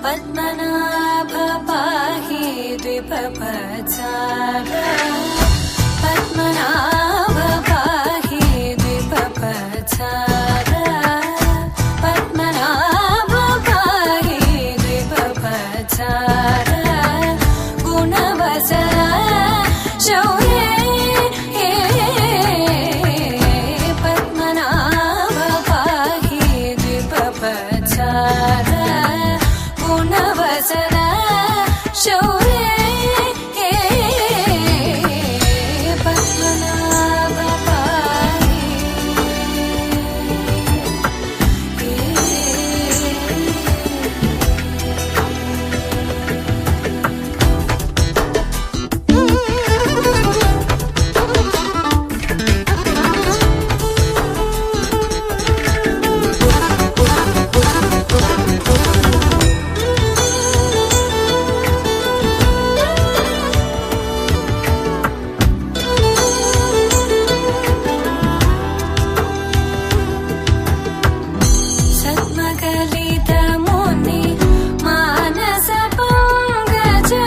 पद्मनाभ पाहि द्विपपचार पद्मनाभ पाहि द्विपपचार पद्मनाभ पाहि द्विपपचार गुणवचन शौर्ये पद्मनाभ पाहि द्विपपचार गुणवचन शौर्ये पद्मनाभ पाहि सद्मकलितमुनि मानस पंकजा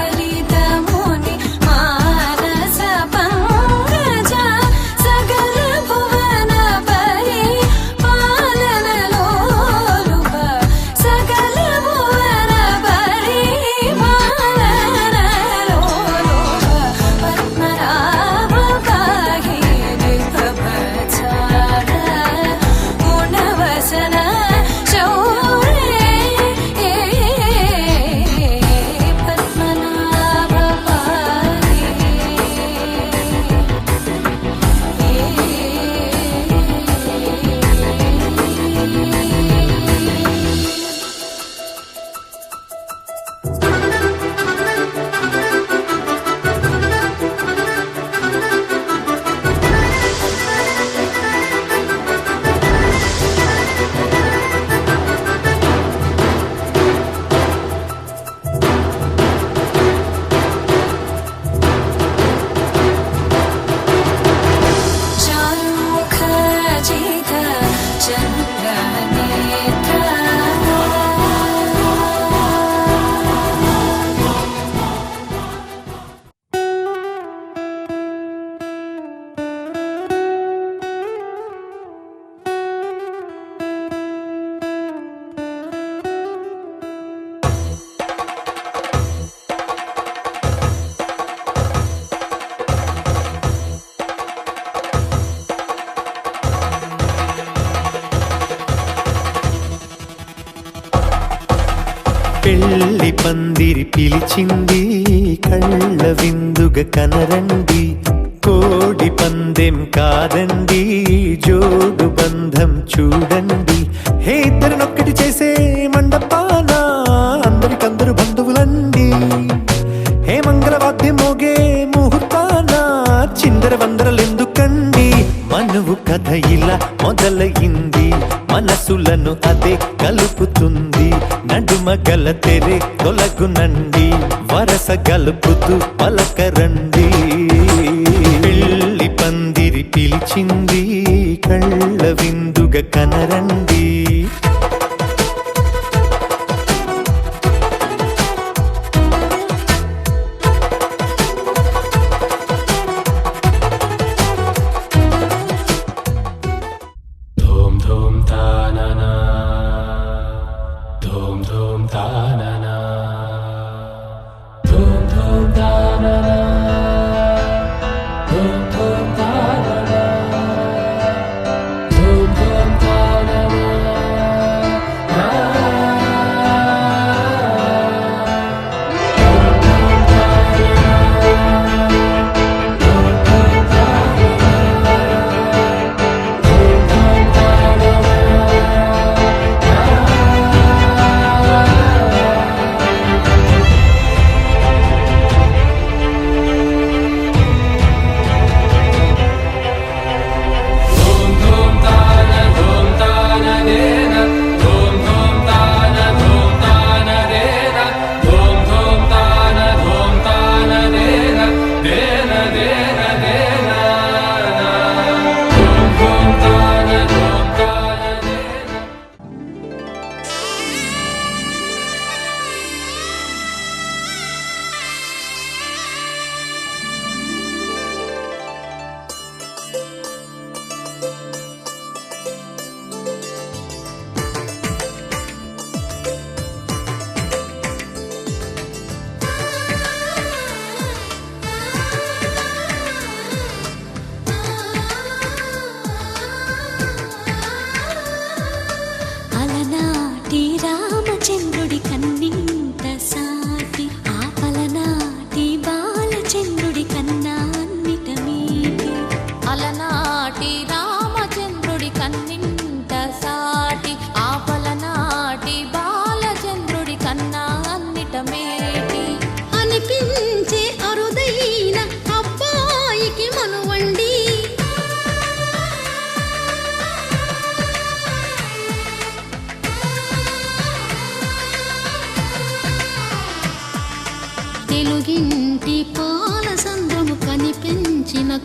सद्मकलितमुनि मानस पंकजा सकल भुवन परि पालन लोलुप सकल भुवन परि पालन लोलुप पद्मनाभ पाहि द्विपपचार गुणवचन शौर्ये पद्मनाभ पाहि चारुमुखजित चन्द्रनेत्र పెళ్లి పందిరి పిలిచింది కళ్ళ విందుగ కనరండి కోడి పందెం కాదండి జోడు బంధం చూడండి హే ఇద్దరినొక్కటి చేసే మండపాన అందరికందరు బంధువులండి హే మంగళవాద్యం మోగే ముహూర్తాన చిందర వందరలెందుకండి మనువు కథ ఇలా మొదలయింది మనసులను అదే కలుపుతుంది నడుమ గల తెరే తొలగునండి వరస గలుపుతూ పలకరండి పెళ్లి పందిరి పిలిచింది కళ్ళ విందుగ కనరండి धूम धूम तानना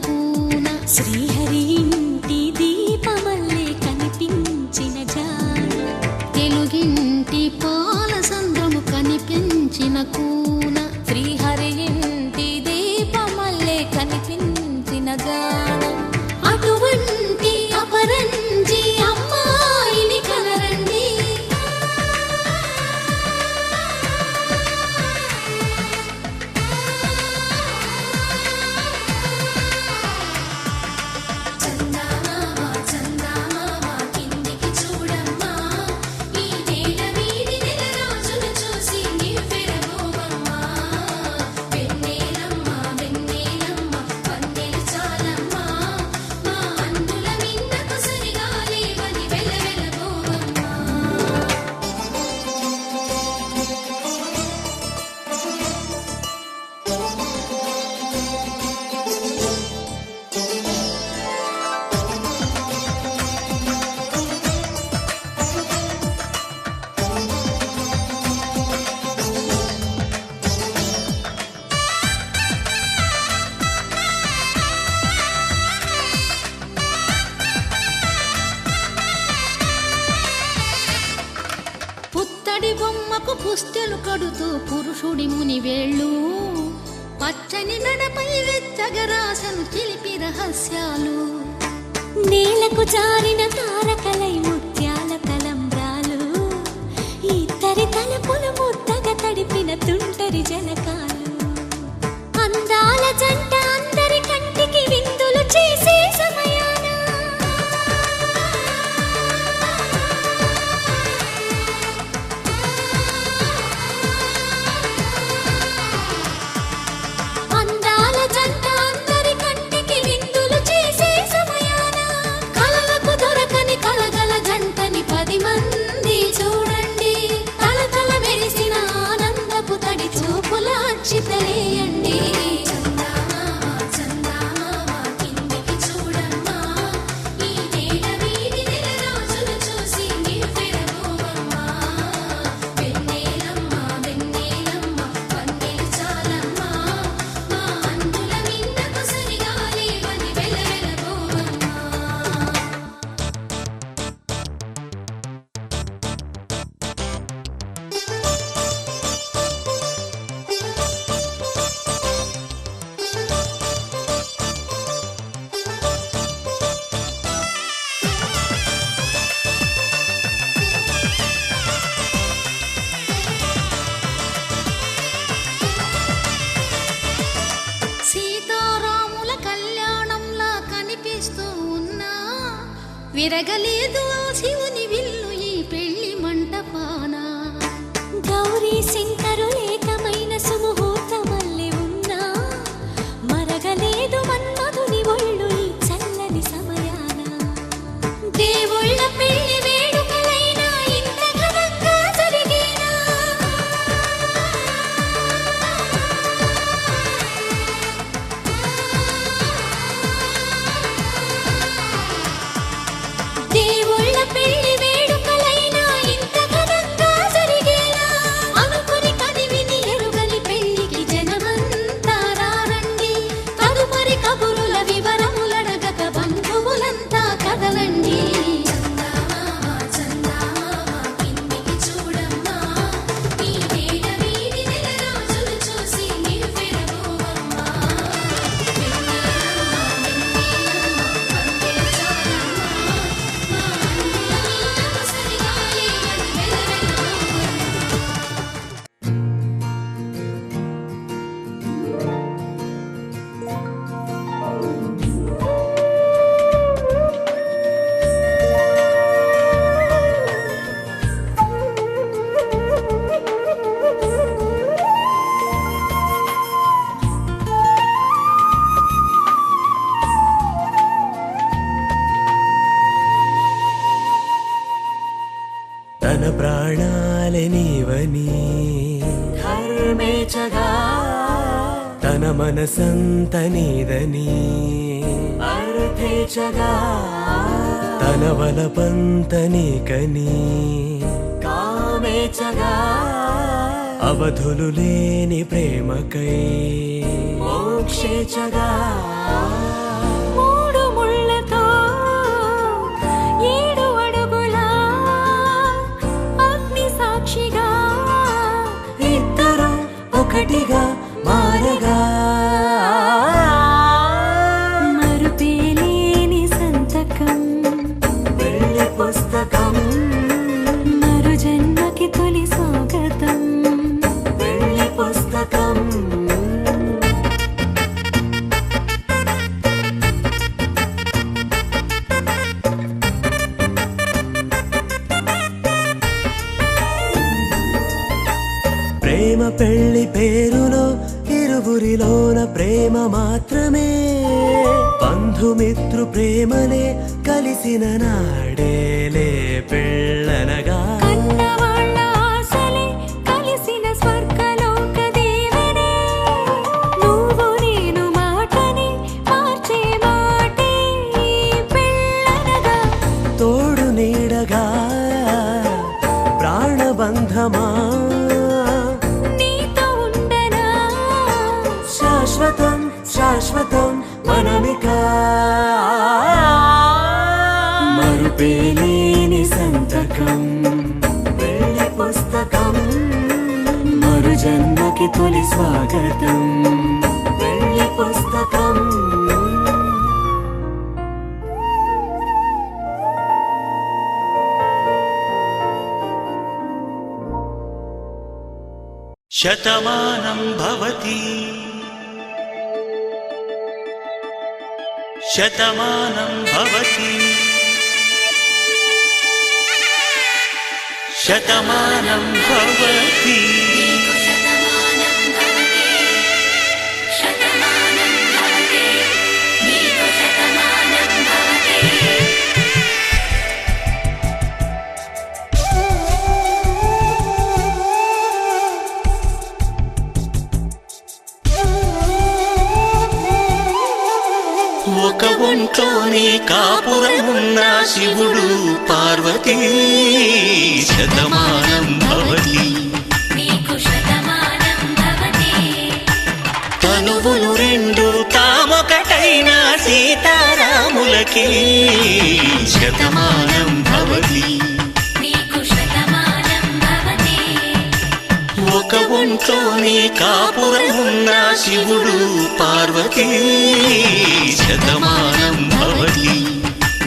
కూన శ్రీహరి ఇంటి దీపమల్లే కనిపించిన జాడ తెలుగింటి పాల సంద్రము కనిపించిన కూన శ్రీహరి ఇంటి దీపమల్లే కనిపించిన జాడ అటువంటి అపరంజి అమ్మాయిని కనరండి చందమామ చందమామ కిందికి చూడమ్మా ఈ నేల వీడి నెల రోజులు చూసి నివ్వెరబోవమ్మా వెన్నెలమ్మ వెన్నెలమ్మ పన్నెలు చాలమ్మా మా అందుల మిన్నకు సరిగా లేవని వెలవెలబోవమ్మా పుత్తడి బొమ్మకు పుస్తెలు కడుతూ పురుషుడి ముని వేళ్ళు పచ్చని నడపై వెచ్చగరాసను చిలిపి రహస్యాలు నేలకు జారిన తారకలై ముత్యాల తలంబ్రాలు ఇద్దరి తలపులు ముద్దగా తడిపిన తుంటరి జలకాలు అందాల జంట అందరి కంటికి విందులు చేసే సమయాన అందాల జంట అందరి కంటికి విందులు చేసే సమయాన కలలకు దొరకని కలగల జంటని 10 మంది చూడండి తలతల మెరిసిన ఆనందపు తడి చూపుల అచ్చితలేయండి చందమామ చందమామ కిందికి చూడమ్మా ఈ నేల వీడి నెల రోజులు చూసి నివ్వెరబోవమ్మా వెన్నెలమ్మ వెన్నెలమ్మ పన్నెలు చాలమ్మా మా అందుల మిన్నకు సరిగా లేవని వెలవెలబోవమ్మా సీతారాముల కళ్యాణంలా కనిపిస్తూ ఉన్నా విరగలేదు ఆ శివుని విల్లు ఈ పెళ్లి మంటపాన గౌరీ శంకరులేకమైన సుముహూర్తమల్లె ఉన్నా మరగలేదు మన్మధుని ఒళ్ళు ఈ చల్లని సమయాన దేవుళ్ళ పెళ్లి వేడుకలైనా ఇంత ఘనంగా జరిగేనా దేవుళ్ళ పెళ్లి వేడుకలైనా ఇంత ఘనంగా జరిగేనా అనుకుని కదివిని ఎరుగని పెళ్లికి జనమంతా రారండి తదుపరి కబురుల వివరములడగక బంధువులంతా కదలండి చందమామ చందమామ కిందికి చూడమ్మా ఈ నేల వీడి నెల రోజులు చూసి నివ్వెరబోవమ్మా వెన్నెలమ్మ వెన్నెలమ్మ పన్నెలు చాలమ్మా మా అందుల మిన్నకు సరిగా లేవని వెలవెలబోవమ్మా తన ప్రాణాలే నీవని ధర్మేచగా తన మనసంత నీదని అర్థేచగా తన వలపంత నీకని కామేచగా అవధులు లేని ప్రేమకై మోక్షేచగా పెళ్లి పేరులో ఇరువురిలోన ప్రేమ మాత్రమే బంధుమిత్రు ప్రేమలే కలిసిన నాడేలే పెళ్ళనగా కన్నవాళ్ళ ఆశలే కలిసిన స్వర్గలోక దేవనే నువ్వు నేను మాటని మార్చే మాటే పెళ్ళనగా తోడు నీడగా ప్రాణబంధమా నీతో ఉండనా శాశ్వతం శాశ్వతం మనమిక మరుపేలేని సంతకం పెళ్లి పుస్తకం మరు జన్మకి తొలి స్వాగతం పెళ్లి పుస్తకం శతమానం భవతి శతమానం భవతి శతమానం భవతి శతమానం భవతి శతమానం భవతి నీకు శతమానం భవతి ఒక ఒంట్లోనే కాపురమున్న శివుడు పార్వతీ శతమానం భవతి నీకు శతమానం భవతి తనువులు రెండు తామొకటైన సీతారాములకి శతమానం భవతి నీకు శతమానం భవతి ఒక ఒంట్లోనే కాపురమున్న శివుడు పార్వతీ శతమానం భవతి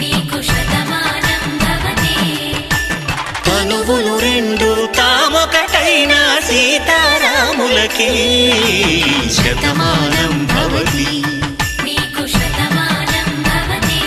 నీకు శతమానం భవతి తనువులు రెండు తామొకటైన సీతారాములకి శతమానం భవతి నీకు శతమానం భవతి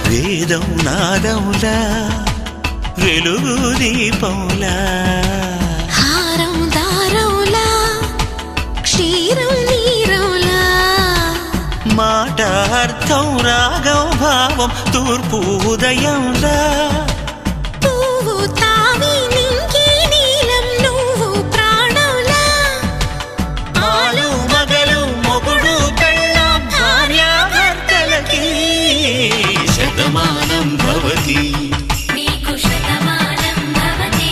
వేదం నాదములా వెలుగు దీపములా హారం దారంలా క్షీరం నీరంలా మాట అర్థం రాగం భావం తూర్పు ఉదయంలా పువ్వు తావి నింగి నీలం నువ్వు ప్రాణంలా ఆలు మగలు మొగుడు పెళ్ళాం భార్యాభర్తలకి శతమానం భవతి నీకు శతమానం భవతి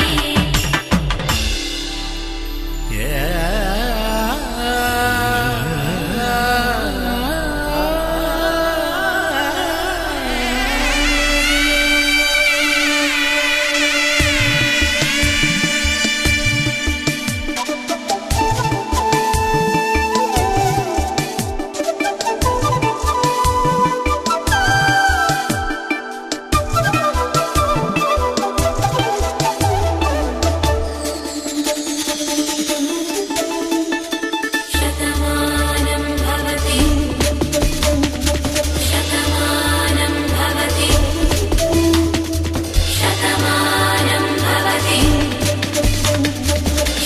శతమానం భవతి శతమానం భవతి శతమానం భవతి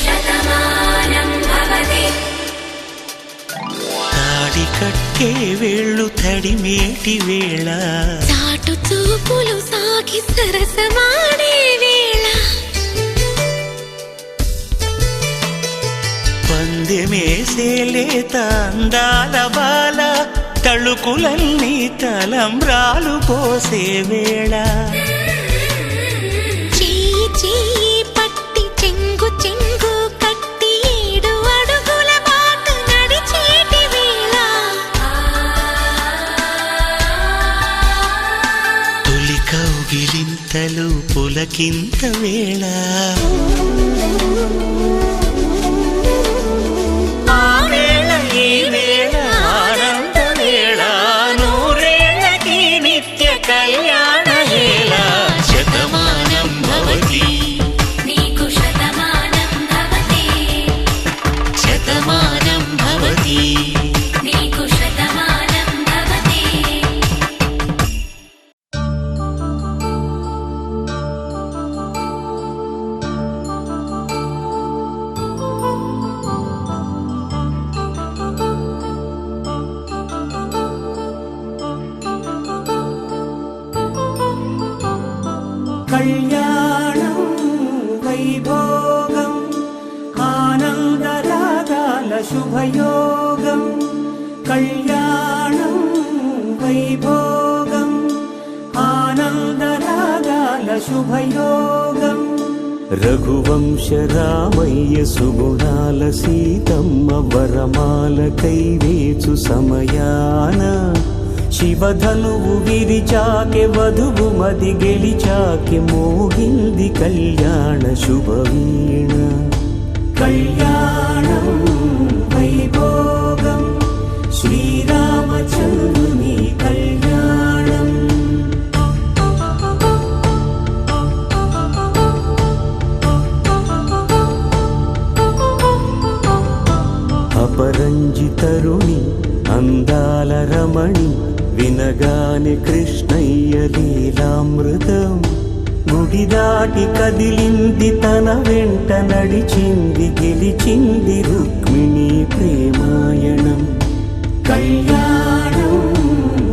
శతమానం భవతి తాడి కట్టే వేళ్ళు తడిమేటి వేళ చాటు చూపులు సాగి సరసమాడే వేళ పందెమేసేలేత అందాల బాల తళుకులన్నీ తలంబ్రాలు పోసే వేళ చెయ్యి చెయ్యి పట్టి చెంగు చెంగు కట్టి 7 అడుగుల బాట నడిచేటి వేళ తొలి కౌగిలి ఎందుకింత వేళ ఆ వేళ ఈ వేళ ఆనంద వేళ నూరేళ్ళకి నిత్య కళ్యాణ వేళ శతమానం భవతి నీకు శతమానం భవతి శతమానం భవతి నీకు శతమానం భవతి కళ్యాణం వైభోగం ఆనందరాగాల శుభయోగం కళ్యాణం వైభోగం ఆనందరాగాల శుభయోగం రఘువంశ రామయ్య సుగుణాల సీతమ్మ వరమాల కైవేచు సమయాన శివధనువు విరిచాకె వధువు మది గెలిచాకె మోగింది కళ్యాణ శుభవీణ కళ్యాణం వైభోగం శ్రీరామచంద్రుని కళ్యాణం అపరంజి తరుణి అందాల రమణి వినగానే కృష్ణయ్య లీలామృతం గుడి దాటి కదిలింది తన వెంట నడిచింది గెలిచింది రుక్మిణి ప్రేమాయణం కళ్యాణం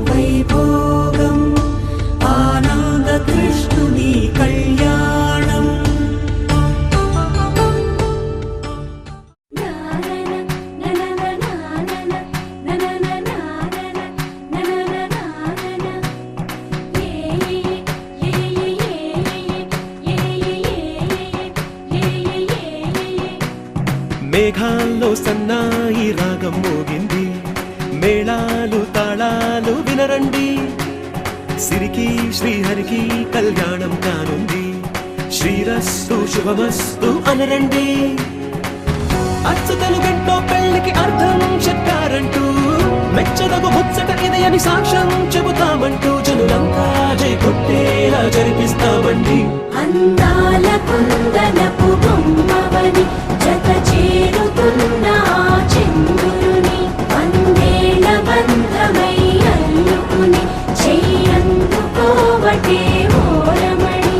వైభోగం ఆనంద కృష్ణుని కళ్యాణం మేఘాల్లో సన్నాయి రాగం మోగింది మేళాలు తాళాలు వినరండి సిరికి శ్రీహరికి కళ్యాణం కానుంది శ్రీరస్తు శుభమస్తు అనరండి అచ్చు తెలుగంటో పెళ్లికి అర్థం చెప్పారంటూ మెచ్చదగు ముచ్చట ఇది అని సాక్ష్యం చెబుతామంటూ జనులంతా జై కొట్టేలా జరిపిస్తామండి అందాల కుందనపు బొమ్మవని జత చేరుతున్న ఆ చంద్రుని వందేళ్ల బంధమై అల్లుకుని చెయ్యందుకోవటే ఓరమణి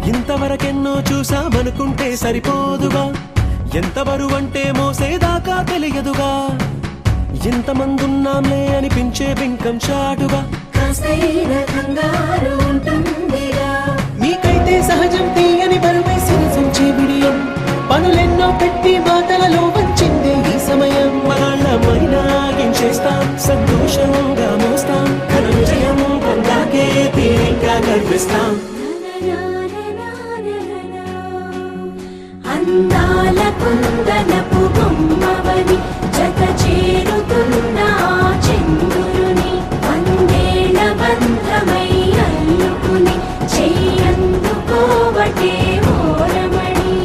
ఇంతవరకెన్నో చూసామనుకుంటే సరిపోదుగా ఎంత బరువంటే మోసేదాకా తెలియదుగా ఇంతమందున్నాంలే అనిపించే బింకం చాటుగా కాస్తైన కంగారు ఉంటుందిగా మీకైతే సహజం తీయని బరువై సిరిసంచే బిడియం పనులెన్నో పెట్టి మాటలలో వంచిందే ఈ సమయం మనాళ్ళమైనా ఏం చేస్తాం సంతోషంగా మోస్తాం ఘన విజయం పొందాకే తీరిగ్గా గర్విస్తాం అందాల కుందనపు బొమ్మవని జత చేరుతున్న ఆ చంద్రుని వందేళ్ల బంధమై అల్లుకుని చెయ్యందుకోవటే ఓరమణి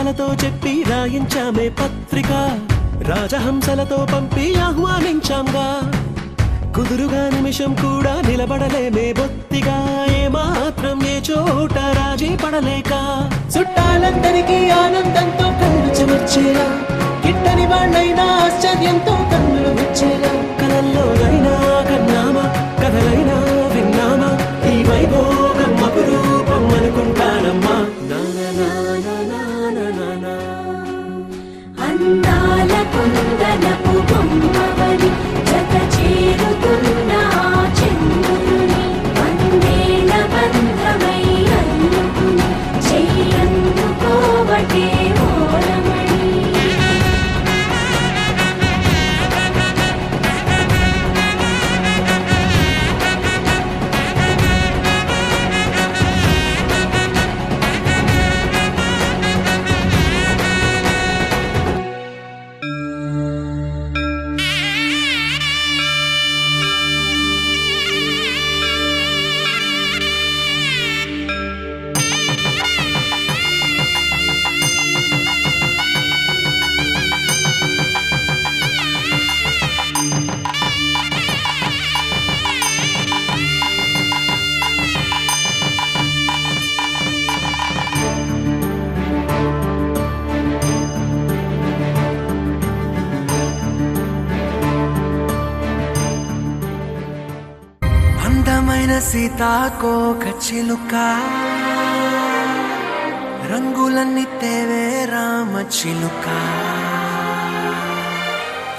మాటలతో చెప్పి రాయించామే పత్రిక, రాజహంసలతో పంపి ఆహ్వానించాంగా. కుదురుగా నిమిషం కూడా నిలబడలేమే బొత్తిగా, ఏ మాత్రం ఏ చోట రాజీ పడలేక. చుట్టాలందరికీ ఆనందంతో కళ్ళు చెమర్చేలా, గిట్టని వాళ్ళైనా ఆశ్చర్యంతో కన్నులు వచ్చేలా. కలల్లోనైనా కన్నామా, కథలైనా విన్నామా, ఈ వైభోగం అపురూపం అనుకుంటానమ్మా. అందాల కుందనపు బొమ్మవని జత చేరుతున్న ఆ చంద్రుని, వందేళ్ల బంధమై అల్లుకుని చెయ్యందుకోవటే ఓరమణి. అందమైన సీతాకోక చిలుక, రంగులన్నీ తేవే రామ చిలుక.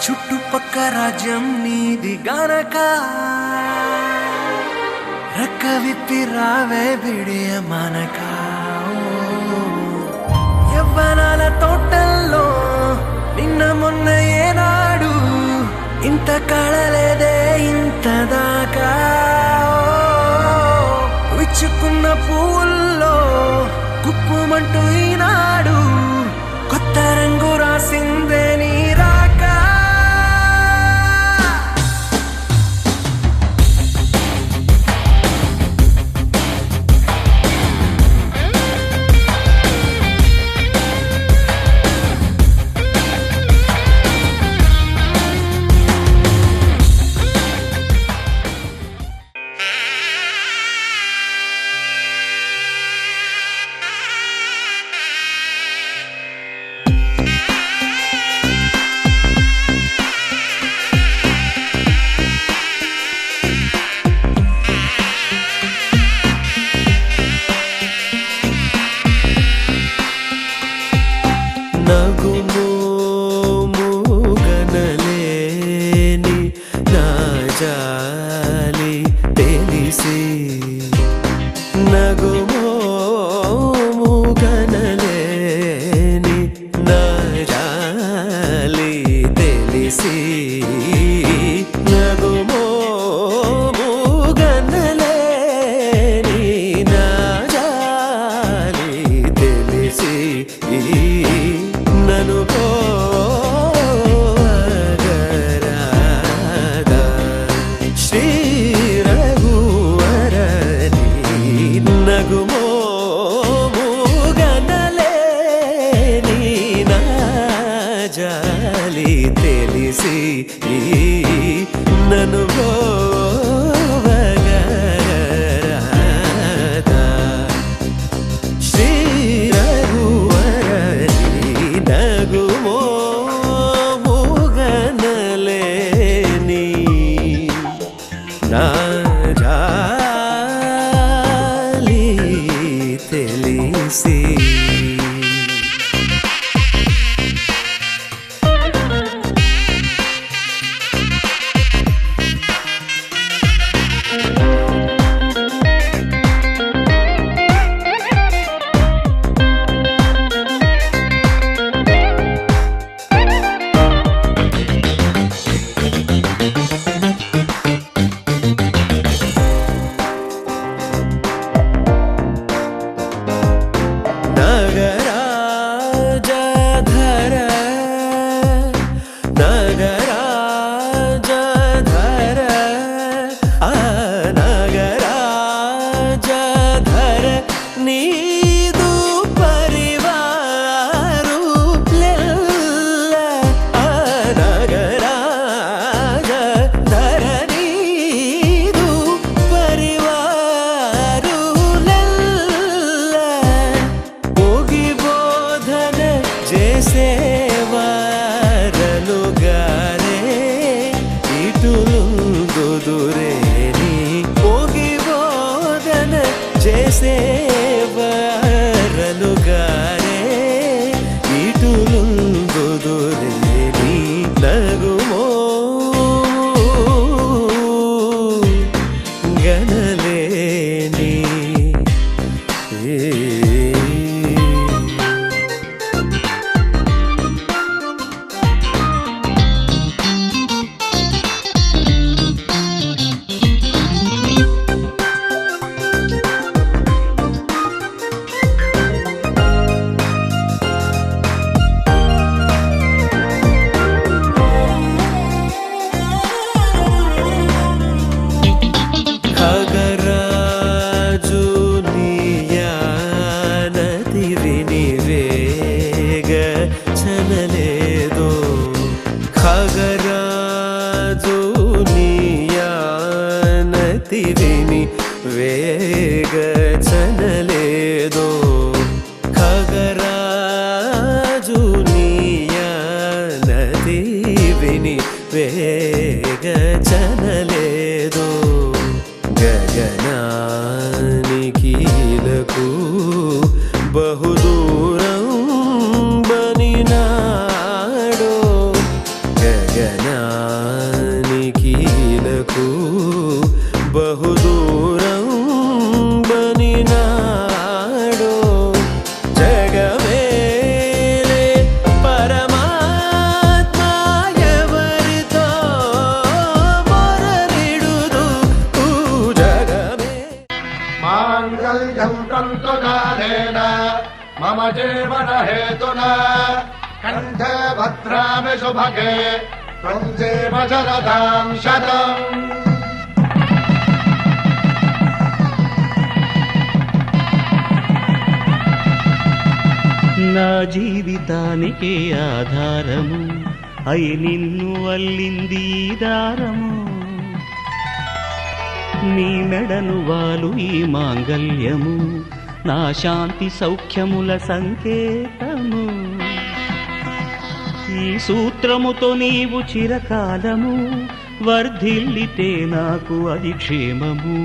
చుట్టుపక్క రాజ్యం నీది గనక, రెక్క విప్పి రావే బిడియ మనక. యవ్వనాల తోటల్లో నిన్న మొన్న ఏనాడు ఇంత కళలేదే ఇంత దాకా. విచ్చుకున్న పూల్లో కుప్పుమంటూ ఈనాడు కొత్త రంగు రాసిందే నీ రాక. నగుమోముగనలేని నా జాలి తెలిసి, నగుమోముగనలేని నా జాలి తెలిసి, నగుమోముగనలేని నా జాలి తెలిసి, నను పోగరాదా శ్రీ రఘువరని. నగుమోముగనలేని నా జాలి తెలిసి, నను పోగరాదా శ్రీ రఘువరని. నగుమోముగనలేని నా జాలి తెలిసి. ఖగరాజు నీయానతి వినివేగ చనలేదో ఖగరాజు నీయానతి విని వేగ చనలేదో ఖగరాజు నీయానతి విని వేగ చనలేదో గగనానికీలకు బహుదూరం బనినాడో గగనానికీలకు బహుదూరం బనినాడో జగమేలే పరమాత్మ ఎవరితో మొరలిడుదు జగమే మాంగళ్యం తంతుకారేణ మమ జీవన హేతునా కంఠే భద్రామి శుభగే త్వం జీవ శరదాం శతం. నా జీవితానికి ఆధారము అయి నిన్ను అల్లింది ఈ దారము నీ మెడను వాలు ఈ మాంగల్యము నా శాంతి సౌఖ్యముల సంకేతము ఈ సూత్రముతో నీవు చిరకాలము వర్ధిల్లితే నాకు అది క్షేమము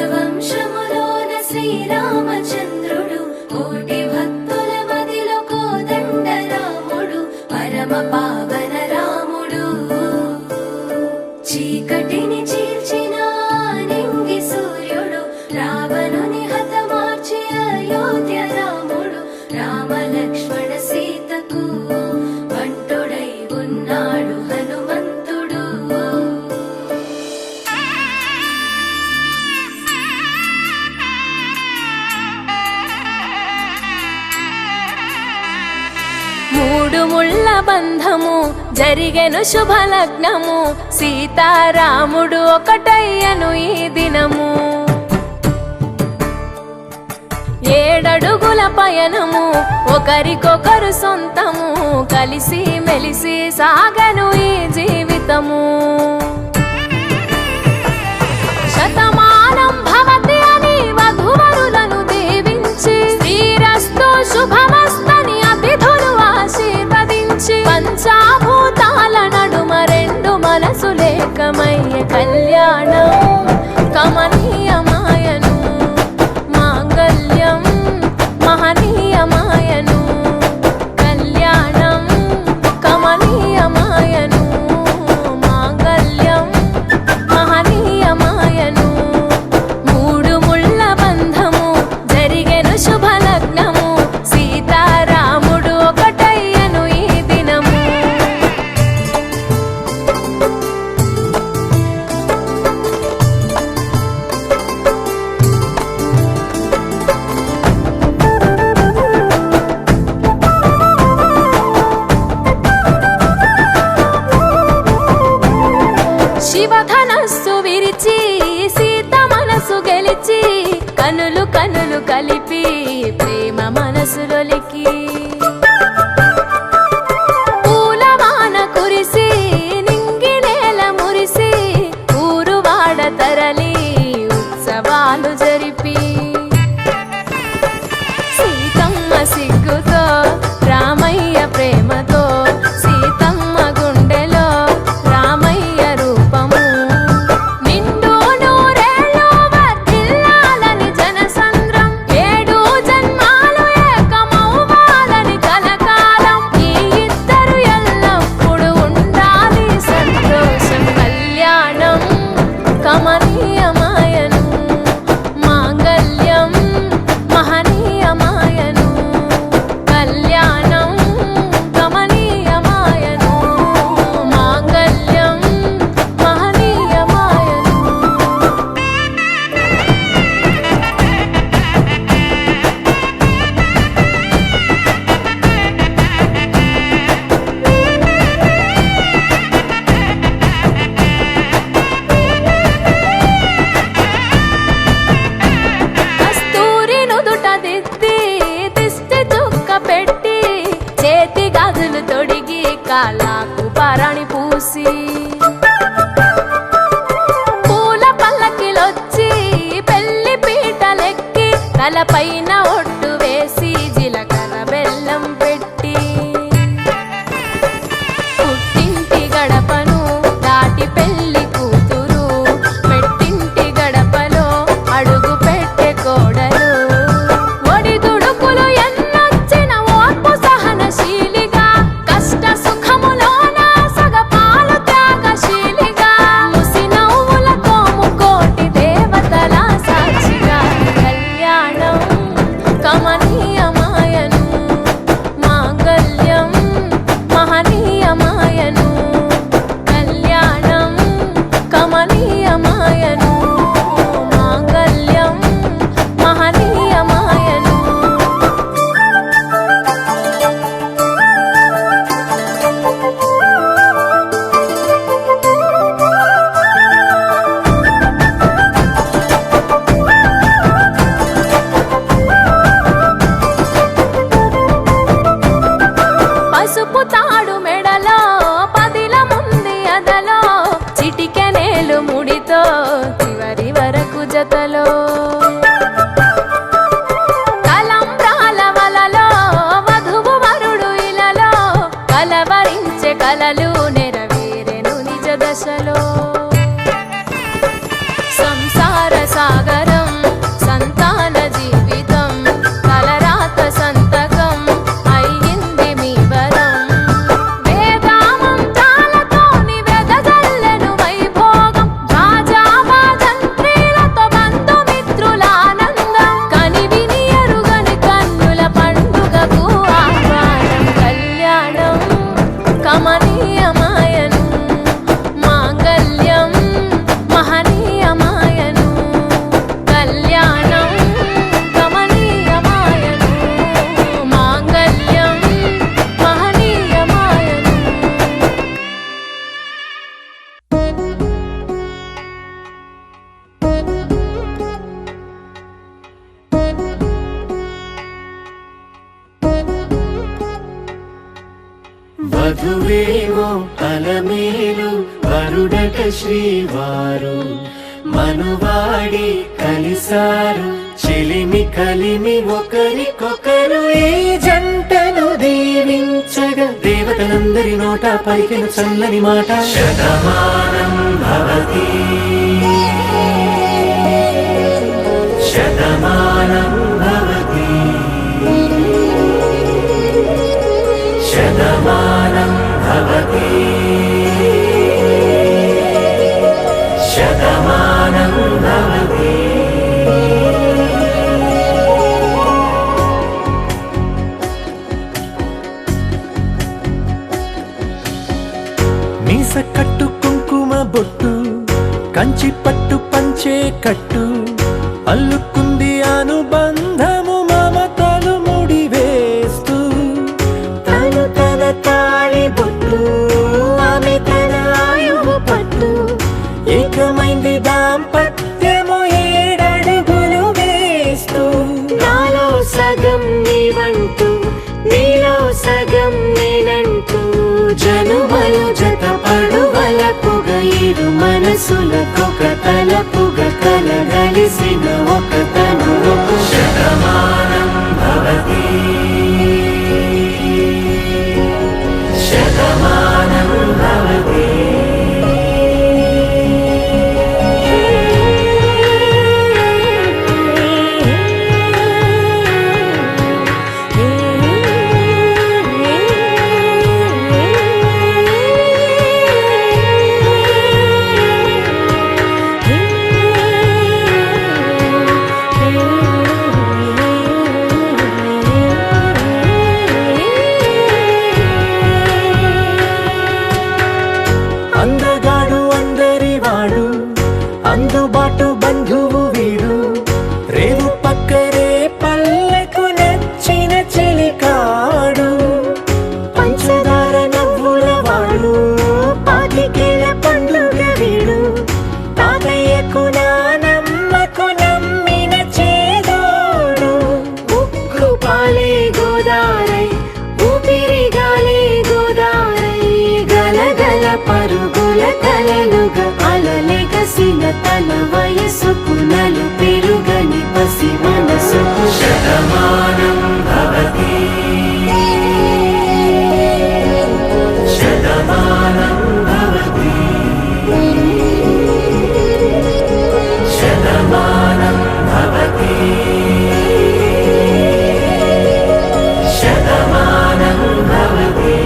సూర్యవంశములోన శ్రీరామచంద్రుడు కోటి భక్తుల మదిలో కోదండ రాముడు పరమ పావన రాముడు చీకటిని చీల్చిన నింగి సూర్యుడు రావణుని హతమార్చి అయోధ్య రాముడు రామ లక్ష్మణ సీతకు బంటుడై ఉన్నాడు హనుమంతుడు. మూడు ముళ్ళ బంధము జరిగెను శుభలగ్నము సీతారాముడు ఒకటయ్యను ఈ దినము 7 అడుగుల పయనము ఒకరికొకరు సొంతము కలిసి మెలిసి సాగను ఈ జీవితము శతమానం భవతి అని వధువరులను దీవించి శ్రీరస్తు శుభమస్తని అతిథులు ఆశీర్వదించి పంచాభూతాల నడుమ 2 మనసులేకమయ్య కళ్యాణం కమనీయమాయను మాంగళ్యం మహనీయమాయను కళ్యాణం కమనీయమాయను మాంగళ్యం మహనీయమాయను మూడు ముళ్ళ బంధము జరిగెను శుభలగ్నము సీతారాముడు ఒకటయ్యను ఈ దినము. శివధనస్సు విరిచి సీత మనసు గెలిచి కనులు కనులు కలిపి ప్రేమ మనసులొలికి పూలవాన కురిసి నింగి నేల మురిసి ఊరువాడ తరలి ఉత్సవాలు జరిపి సీతమ్మ సిగ్గుతో రామయ్య ప్రేమతో సీతమ్మ గుండెలో రామయ్య రూపము నిండు నూరేళ్ళు వర్ధిల్లాలని జనసంద్రం 7 జన్మాలు ఏకమౌవాలని గాజులు తొడిగి కాళ్ళకు పారాణి పూసి పూల పల్లకిలొచ్చి పెళ్లి పీటలెక్కి తలపైన ఒట్టు వేసి జీలకర్ర బెల్లం పెట్టి పుట్టింటి గడపను దాటి పెళ్లి కూతురు పెట్టింటి గడపలో అడుగు పెట్టే కోడలు ఒడిదుడుకులు ఎన్నొచ్చిన ఓర్పు సహనశీలిగా కష్ట సుఖములోన సగపాలు త్యాగశీలిగా ముసి నవ్వులతో ముకోటి దేవతల సాక్షిగా కళ్యాణం కమనీయమాయను మాంగళ్యం మహనీయమాయను కళ్యాణం కమనీయమాయను మాంగళ్యం మహనీయమాయను పసుపు తాడు మెడలో పదిల ముంది అదలో చిటికెనేలు ముడితో చివరి వరకు జతలో తలంబ్రాల వలలో వధువు వరుడు ఇలలో కలవరించే కలలు నెరవేరెను నిజ దశలో సంసార సాగరం సంతాన జీవితం తలరాత సంతకం అయ్యింది మీ వరం వేదామంతాలతోని వెదజల్లెను వైభోగం రాజావాదంత్రీలతో బంధుమిత్రులానందం కనివిని ఎరుగని కన్నుల పండుగకు ఆహ్వానం కళ్యాణం కమనీయమాయను మాంగళ్యం మహనీయమాయను కళ్యాణం కమనీయమాయను మాంగళ్యం మహనీయమాయను వధువేవో అలమేలు వరుడట శ్రీవారు మనువాడి కలిసారు చెలిమి కలిమి ఒకరికొకరు ఈ జంటను దీవించగా దేవతలందరి నోట పలికిన చల్లని మాట శతమానం భవతి శతమానం భవతి శతమానం భవతి శతమానం భవతి మీస కట్టు కుంకుమ బొట్టు కంచి పట్టు పంచే కట్టు అల్లుకుంది అనుబంధము మమతలు ముడివేస్తూ తను తన తాళి బొట్టు ఆమె తన ఆయువు పట్టు ఏకమైంది దాంపత్యము ఏడడుగులు వేస్తూ నాలో సగం నీవంటూ నీలో సగం నేనంటూ జనుమలు జతపడువలపుగ ఇరు మనసులకొక తలపుగ కలగలిసిన ఒక తను శతమానం భవతి శతమానం భవతి పరుగుల కలలుగా అలలెగసిన తన వయసుకు నలు పెరుగని పసి మనసుకు శతమానం భవతి శతమానం భవతి శతమానం భవతి శతమానం భవతి.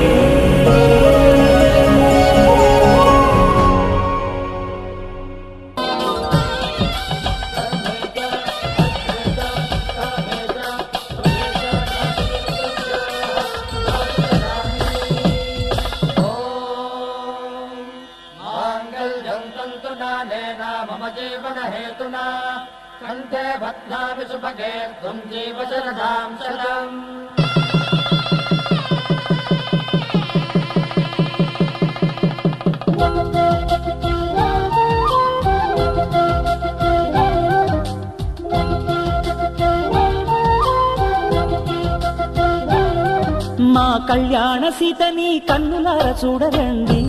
మాంగళ్యం తంతునానేన మమ జీవన హేతునా కంఠే బధ్నామి సుభగే త్వం జీవ శరదాం శతం. మా కళ్యాణ సీతని కన్నులార చూడరండి,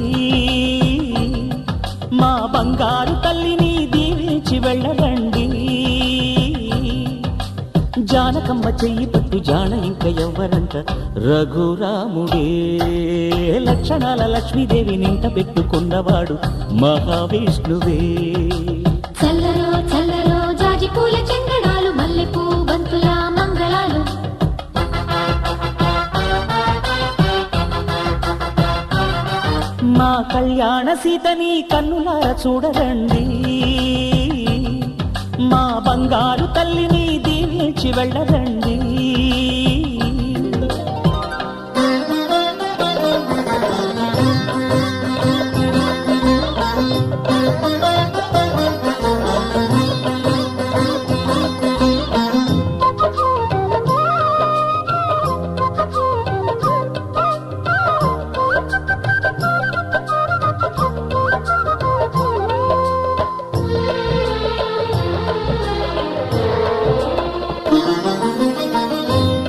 మా బంగారు తల్లిని దీవించి వెళ్ళరండి. జానకమ్మ చెయ్యి పట్టు జాన ఇంక ఎవ్వరంట, రఘురాముడే లక్షణాల లక్ష్మీదేవి నింట పెట్టుకున్నవాడు మహావిష్ణువే. చల్లరో చల్లరో జాజి పూల చెంగడాలు మల్లెపూ బంతుల మంగళాలు మా కళ్యాణ సీతని కన్నులార చూడరండి, మా బంగారు తల్లిని దీవించి వెళ్ళరండి.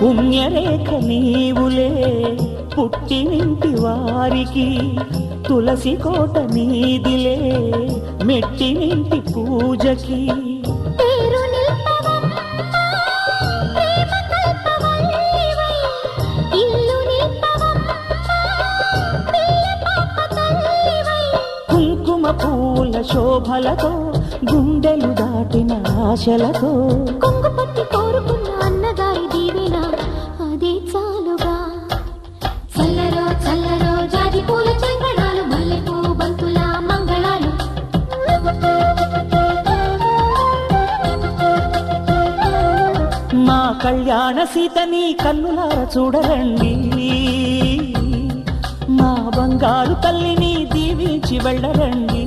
పుణ్యరేఖ నీవులే పుట్టినింటి వారికి, తులసి కోట నీదిలే మెట్టినింటి పూజకి. పేరు నిల్పవమ్మ ప్రేమ కల్పవల్లివై ఇల్లు నిల్పవమ్మ పిల్ల పాప తల్లివై కుంకుమ పూల శోభలతో గుండెలు దాటిన ఆశలతో కొంగు పట్టి కోరుకున్న అన్నగారి దీవెన అదే చాలుగా. చల్లరో చల్లరో జాజి పూల చెంగడాలు మల్లెపూ బంతుల మంగళాలు మా కళ్యాణ సీతని కన్నులార చూడరండి, మా బంగారు తల్లిని దీవించి వెళ్ళరండి.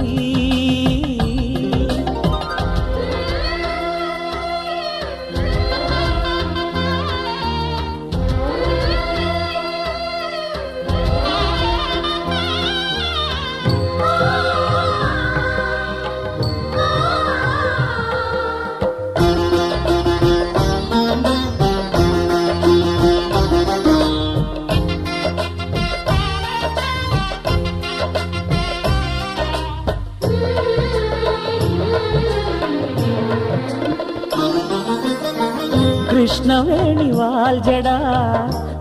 కృష్ణవేణి వాల్జడా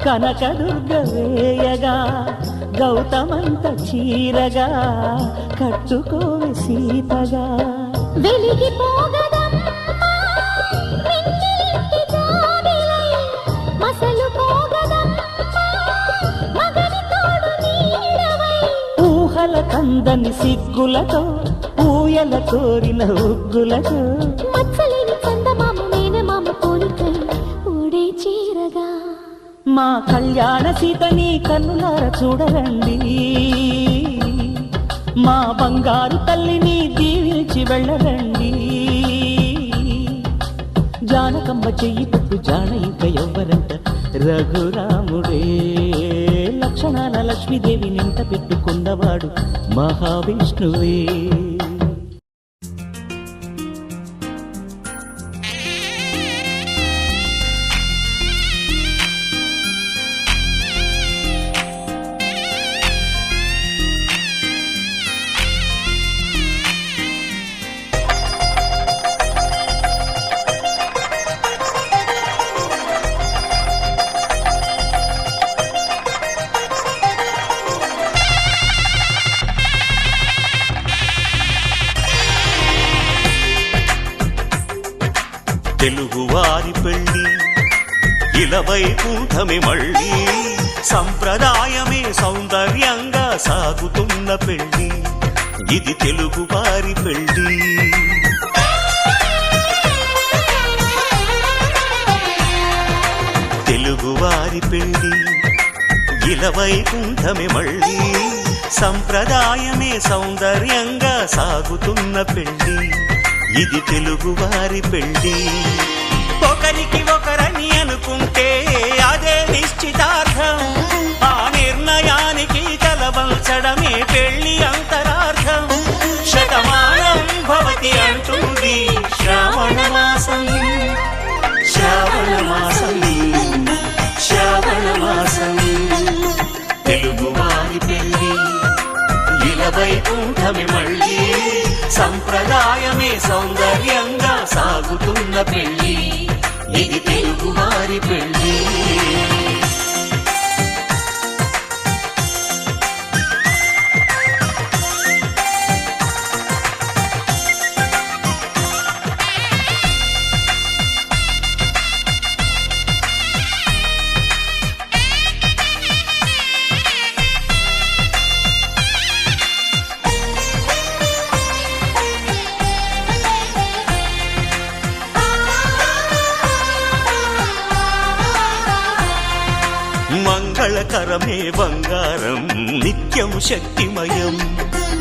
కనకదుర్గ వేయగా, గౌతమంత చీరగా కట్టుకోవి సీతగా. వెలిగిపోగదమ్మా మింగిలింటి జాబిలై మసలు పోగదమ్మా మగని తోడు నీడవై ఊహల కందని సిగ్గులతో ఊయల కోరిన ఉగ్గులతో మచ్చలేని చందమామ మేనమామ పోలికై ఊడే చీరగా. మా కళ్యాణ సీతని కన్నులార చూడరండి, మా బంగారు తల్లిని దీవించి వెళ్ళరండి. జానకమ్మ చెయ్యి పట్టు జాన ఇంక ఎవ్వరంట, రఘురాముడే లక్షణాల లక్ష్మీదేవి నింట పెట్టుకున్నవాడు మహావిష్ణువే. తెలుగువారి పెళ్ళి ఇలవైకుంఠమి మళ్ళీ సంప్రదాయమే సౌందర్యంగా సాగుతున్న పెళ్ళి ఇది తెలుగువారి పెళ్ళి తెలుగువారి పెళ్ళి ఇలవైకుంఠమి మళ్ళీ సంప్రదాయమే సౌందర్యంగా సాగుతున్న పెళ్ళి ఇది తెలుగువారి పెళ్ళి ఒకరికి ఒకరని అనుకుంటే అదే నిశ్చితార్థం ఆ నిర్ణయానికి తలవంచడమే పెళ్లి అంతరార్థం శతమానం భవతి అంటుంది శ్రావణ మాసం శ్రావణ మాసం శ్రావణ మాసం తెలుగువారి పెళ్ళి ఇలవైకుంఠమి మళ్ళీ సంప్రదాయమే సౌందర్యంగా సాగుతున్న పెళ్ళి ఇది తెలుగువారి పెళ్ళి మంగళకరమే బంగారం నిత్యం శక్తిమయం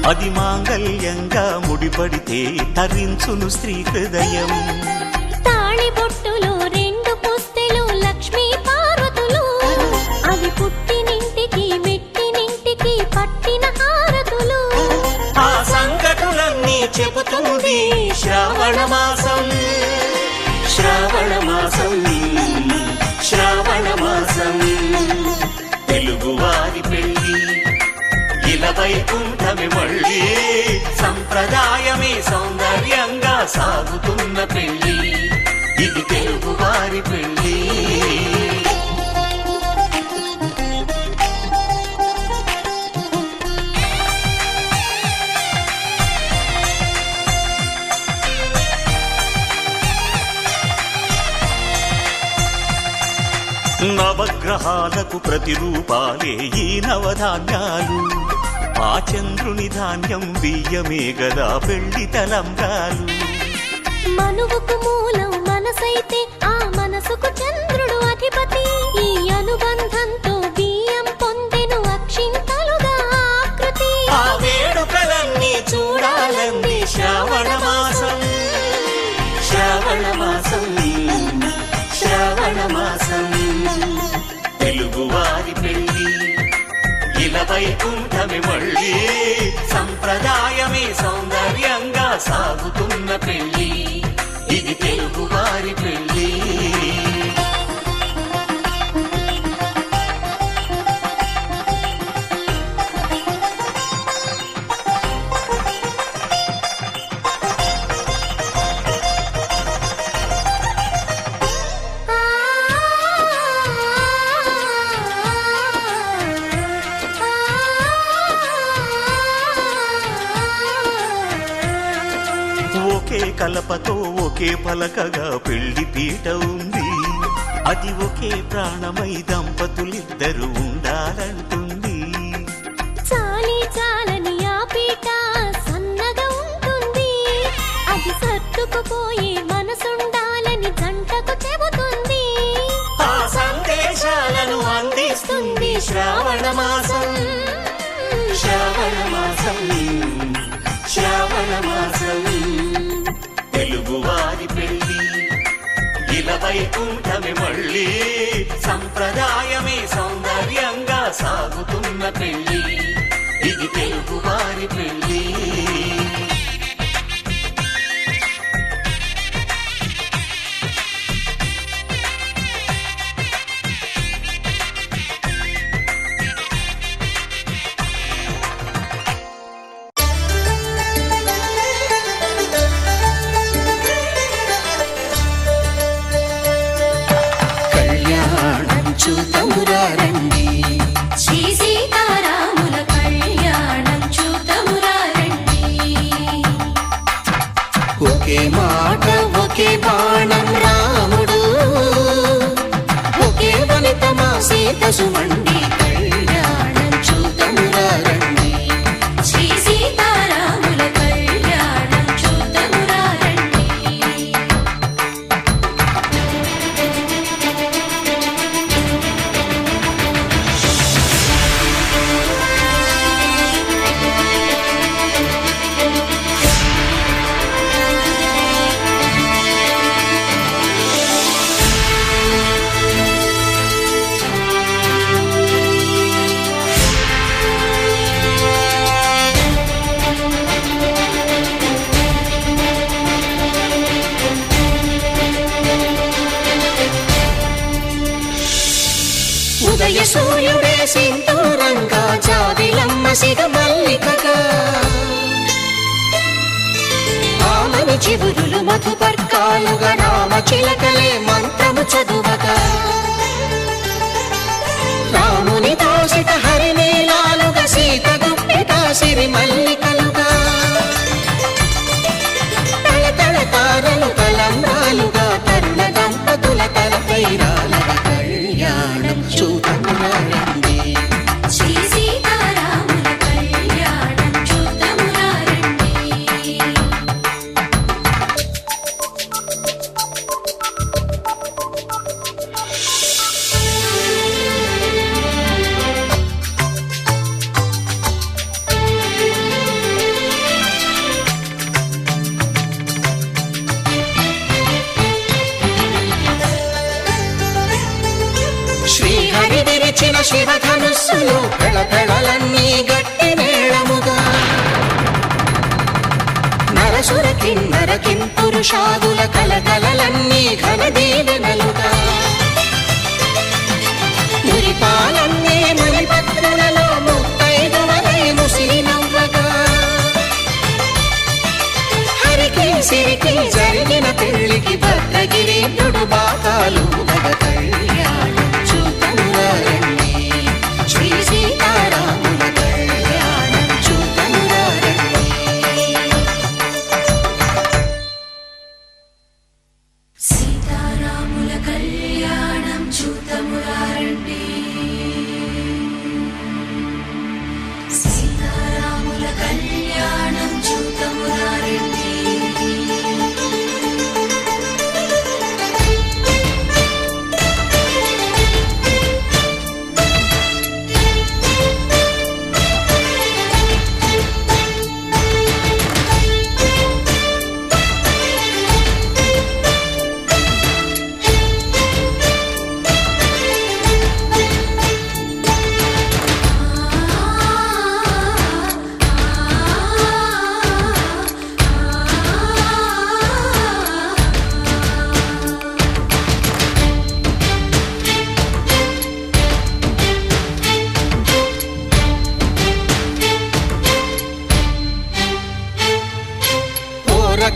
అది మాంగళ్యంగా ముడిపడితే తరించును స్త్రీ హృదయం తాళిబొట్టులో రెండు పుస్తెలు లక్ష్మీ పార్వతులు అవి పుట్టినింటికి మెట్టినింటికి పట్టిన హారతులు ఆ సంగతులన్నీ చెబుతుంది శ్రావణ మాసం శ్రావణ మాసం శ్రావణ మాసం తెలుగువారి పెళ్ళి ఇలవైకుంఠమి మళ్ళీ సంప్రదాయమే సౌందర్యంగా సాగుతున్న పెళ్ళి ఇది తెలుగువారి పెళ్ళి నవగ్రహాలకు ప్రతిరూపాలే ఈ నవధాన్యాలు ఆ చంద్రుని ధాన్యం బియ్యమే గదా పెళ్లి తలంబ్రాలు మనువుకు మూలం మనసైతే ఆ మనసుకు చంద్రుడు అధిపతి ఈ అనుబంధంతో బియ్యం పొందెను అక్షింతలుగా ఆకృతి ఆ వేడుకలన్నీ చూడాలంది శ్రావణ మాసం శ్రావణ మాసం శ్రావణ మాసం తెలుగువారి పెళ్ళి ఇలవైకుంఠమి మళ్ళీ సంప్రదాయమే సౌందర్యంగా సాగుతున్న పెళ్ళి ఇది తెలుగువారి పెళ్ళి ఒకే కలపతో ఒకే పలకగా పెళ్లి పీట ఉంది అది ఒకే ప్రాణమై దంపతులిద్దరు ఉండాలంటుంది చాలి చాలని ఆ పీట సన్నగా ఉంటుంది అది సర్దుకుపోయే మనసుండాలని జంటకు చెబుతుంది ఆ సందేశాలను అందిస్తుంది శ్రావణ మాసం శ్రావణ మాసం శ్రావణ మాసం తెలుగువారి పెళ్ళి ఇలవైకుంఠమి మళ్ళీ సంప్రదాయమే సౌందర్యంగా సాగుతున్న పెళ్ళి ఇది తెలుగువారి పెళ్ళి శ్రీ సీతారాముల కళ్యాణం చూతమురా రండి కసుమండి కళ్యాణం చూతమురా రండి శ్రీ సీతారాముల కళ్యాణం చూతమురా రండి ఉదయ సూర్యుడే సింధూరంగా జాబిలమ్మ సిగ మల్లికగా ఆమని చివురులు మధుపర్కాలుగా రామ చిలకలే మంత్రము చదువగా రాముని దోసిట హరినీలాలుగా సీత గుప్పిట సిరి మల్లికలుగా తళతళ తారలు తలంబ్రాలుగా తరుణ దంపతుల తలపైరాలుగా కళ్యాణం చూతమురా రండి శ్రీ సీతారాముల కళ్యాణం చూతమురా రండి శ్రీహరి విరిచిన శివధనుస్సులు పెళపెళలన్నీ గట్టి మేళముగా నరసుర కిన్నర కింపురుషాదుల కలకలలన్నీ ఘన దీవెనలుగా మురిపాలన్నీ మణిపత్రులలో ముత్తైదువలై ముసిరి నవ్వగా హరికి సిరికి జరిగిన పెళ్లికి భద్రగిరీంద్రుడు బాకాలు కళ్యాణం చూతమురా రండి శ్రీ సీతారాముల కళ్యాణం చూతమురా రండి సీతారాముల కళ్యాణం చూతమురా రండి సీతారాముల కళ్యాణం చూతమురా రండి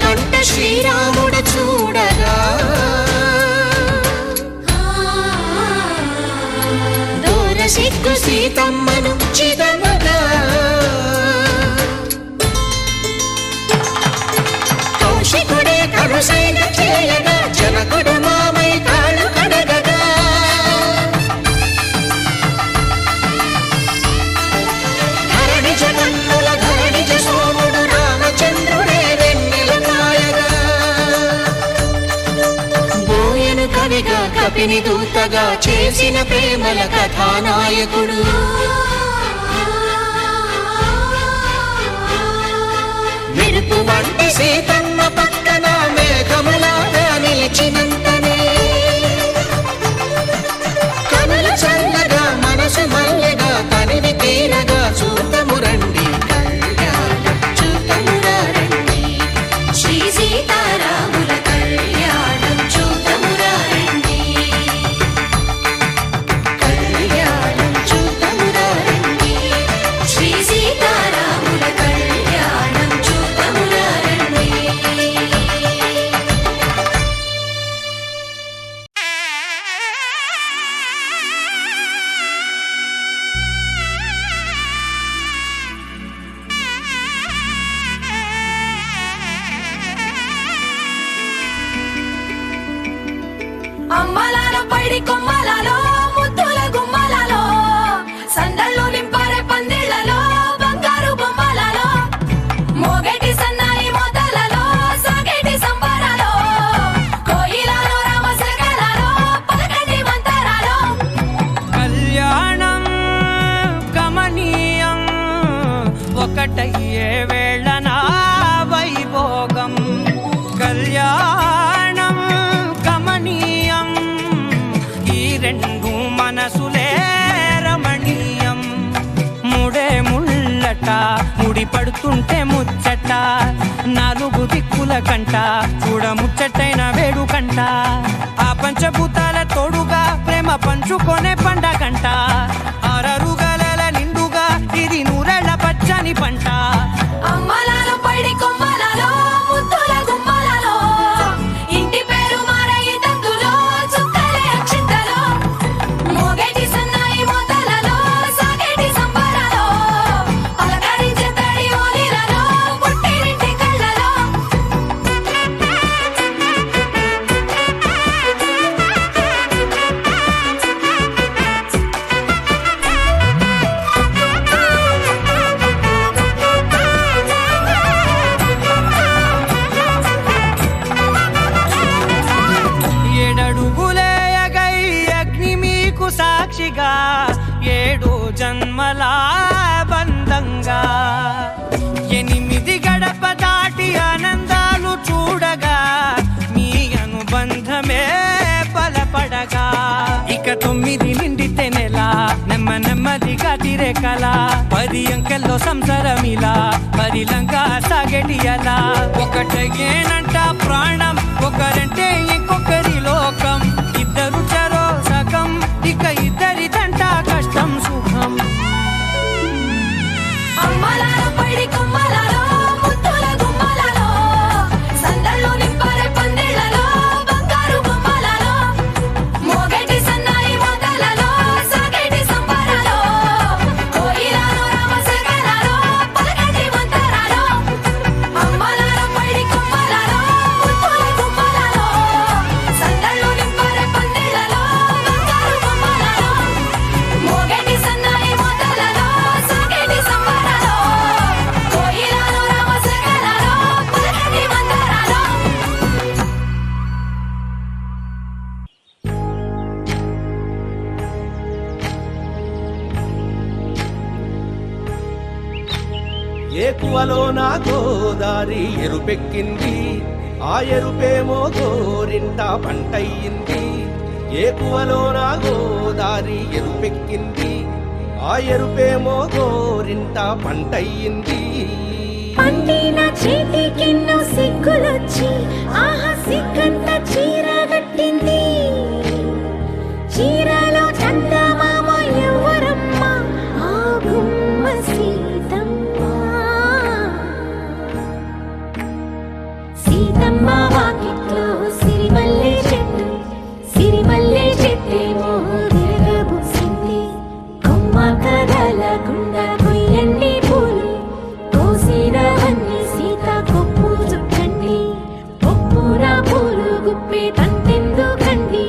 కంట శ్రీరాముడు చూడగా దూర సిగ్గు సీతమ్మను చిదమగా కౌశికుడే కరుసైన చేయగా జనకుడు మామై కాళ్ళు కడగగా ధరణి జగన్నుల ధరణి సోముడు రామచంద్రుడే కవిగా కపిని దూతగా చేసిన ప్రేమల కథానాయకుడు మెరుపు వంటి సీతమ్మ పక్కన మేఘములాగా నిలిచినంతనే కనుల చల్లగా మనసు మల్లెగా తనివి తీరగా చూతము రండి కళ్యాణం చూతమురా రండి శ్రీ సీతారాముల కళ్యాణం చూతమురా రండి కళ్యాణం చూతమురా రండి శ్రీ సీతారాముల కళ్యాణం చూతమురా రండి ఒకటయ్యే వేళన వైభోగం కళ్యాణం కమనీయం ఈ రెండు మనసులే రమణీయం ముడే ముళ్ళట ముడి పడుతుంటే ముచ్చట నాలుగు దిక్కుల కంట చూడ ముచ్చటైన వేడుకంట ఆ పంచభూతాల తోడుగా ప్రేమ పంచుకొనే పండగంట ఆరరుగల నిండుగా ఇది నూరెళ్ళ పచ్చని పంట అమ్మలాలో పడి కొమ్మలలో ముద్దుల గుమ్మలలో ఇంటి పేరు మారయి తందులో చుక్కలే అక్షింతలో మోగేటి సన్నాయి మోతలలో సాగేటి సంబరాలో పలకరించే తడి ఓలిలలో పుట్టినింటి కళ్ళలో ఏడడుగులేయగై అగ్ని మీకు సాక్షిగా 7 జన్మల బంధంగా 8 గడప దాటి ఆనందాలు చూడగా మీ అనుబంధమే బలపడగా ఇక 9 నిండితే నెల నెమ్మదిగా తిరే కల 10 అంకెల్లో సంసారమిలా పరిలంగా సాగేటి అలా ఒకటేనంట ప్రాణం ఒకరంటే ఇంకొకరి లోకం ఇద్దరు చరో సగం ఇక ఇద్దరిదంట కష్టం సుఖం అమ్మలాలో పడి కొమ్మలలో ముద్దుల గుమ్మలలో సందళ్ళు నింపరే పందిళ్ళలో బంగారు గుమ్మలలో మోగేటి సన్నాయి మోతలలో సాగేటి సంబరాలో కోయిలలో రామశకలలో పలకటి మంతరాలో అమ్మలాలో పడి కొమ్మలలో ముద్దుల గుమ్మలలో సందళ్ళు నింపరే పందిళ్ళలో బంగారు గుమ్మలలో మోగేటి సన్నాయి మోతలలో సాగేటి సంబరాలో కోయిలలో రామశకలలో పలకటి మంతరాలో ఏకువలో నా గోదారి ఎరుపెక్కింది ఆ ఎరుపేమో గోరింట పంటయ్యింది ఏకువలో నా గోదారి ఎరుపెక్కింది ఆ ఎరుపేమో గోరింట పంటయ్యింది పండిన చేతికెన్నో సిగ్గులొచ్చి ఆహా సిగ్గంత చీర కట్టింది చీరలో చందమామ ఎవరమ్మ ఆ గుమ్మ సీతమ్మ సీతమ్మ వాకిట్లో సిరిమల్లె చెట్టేమో విరగబూసింది కొమ్మ కదలకుండా కొయ్యండి పూలు కోసినవన్నీ సీత కొప్పు చుట్టండి కొప్పున పూలు గుప్పే తంతెందుకండి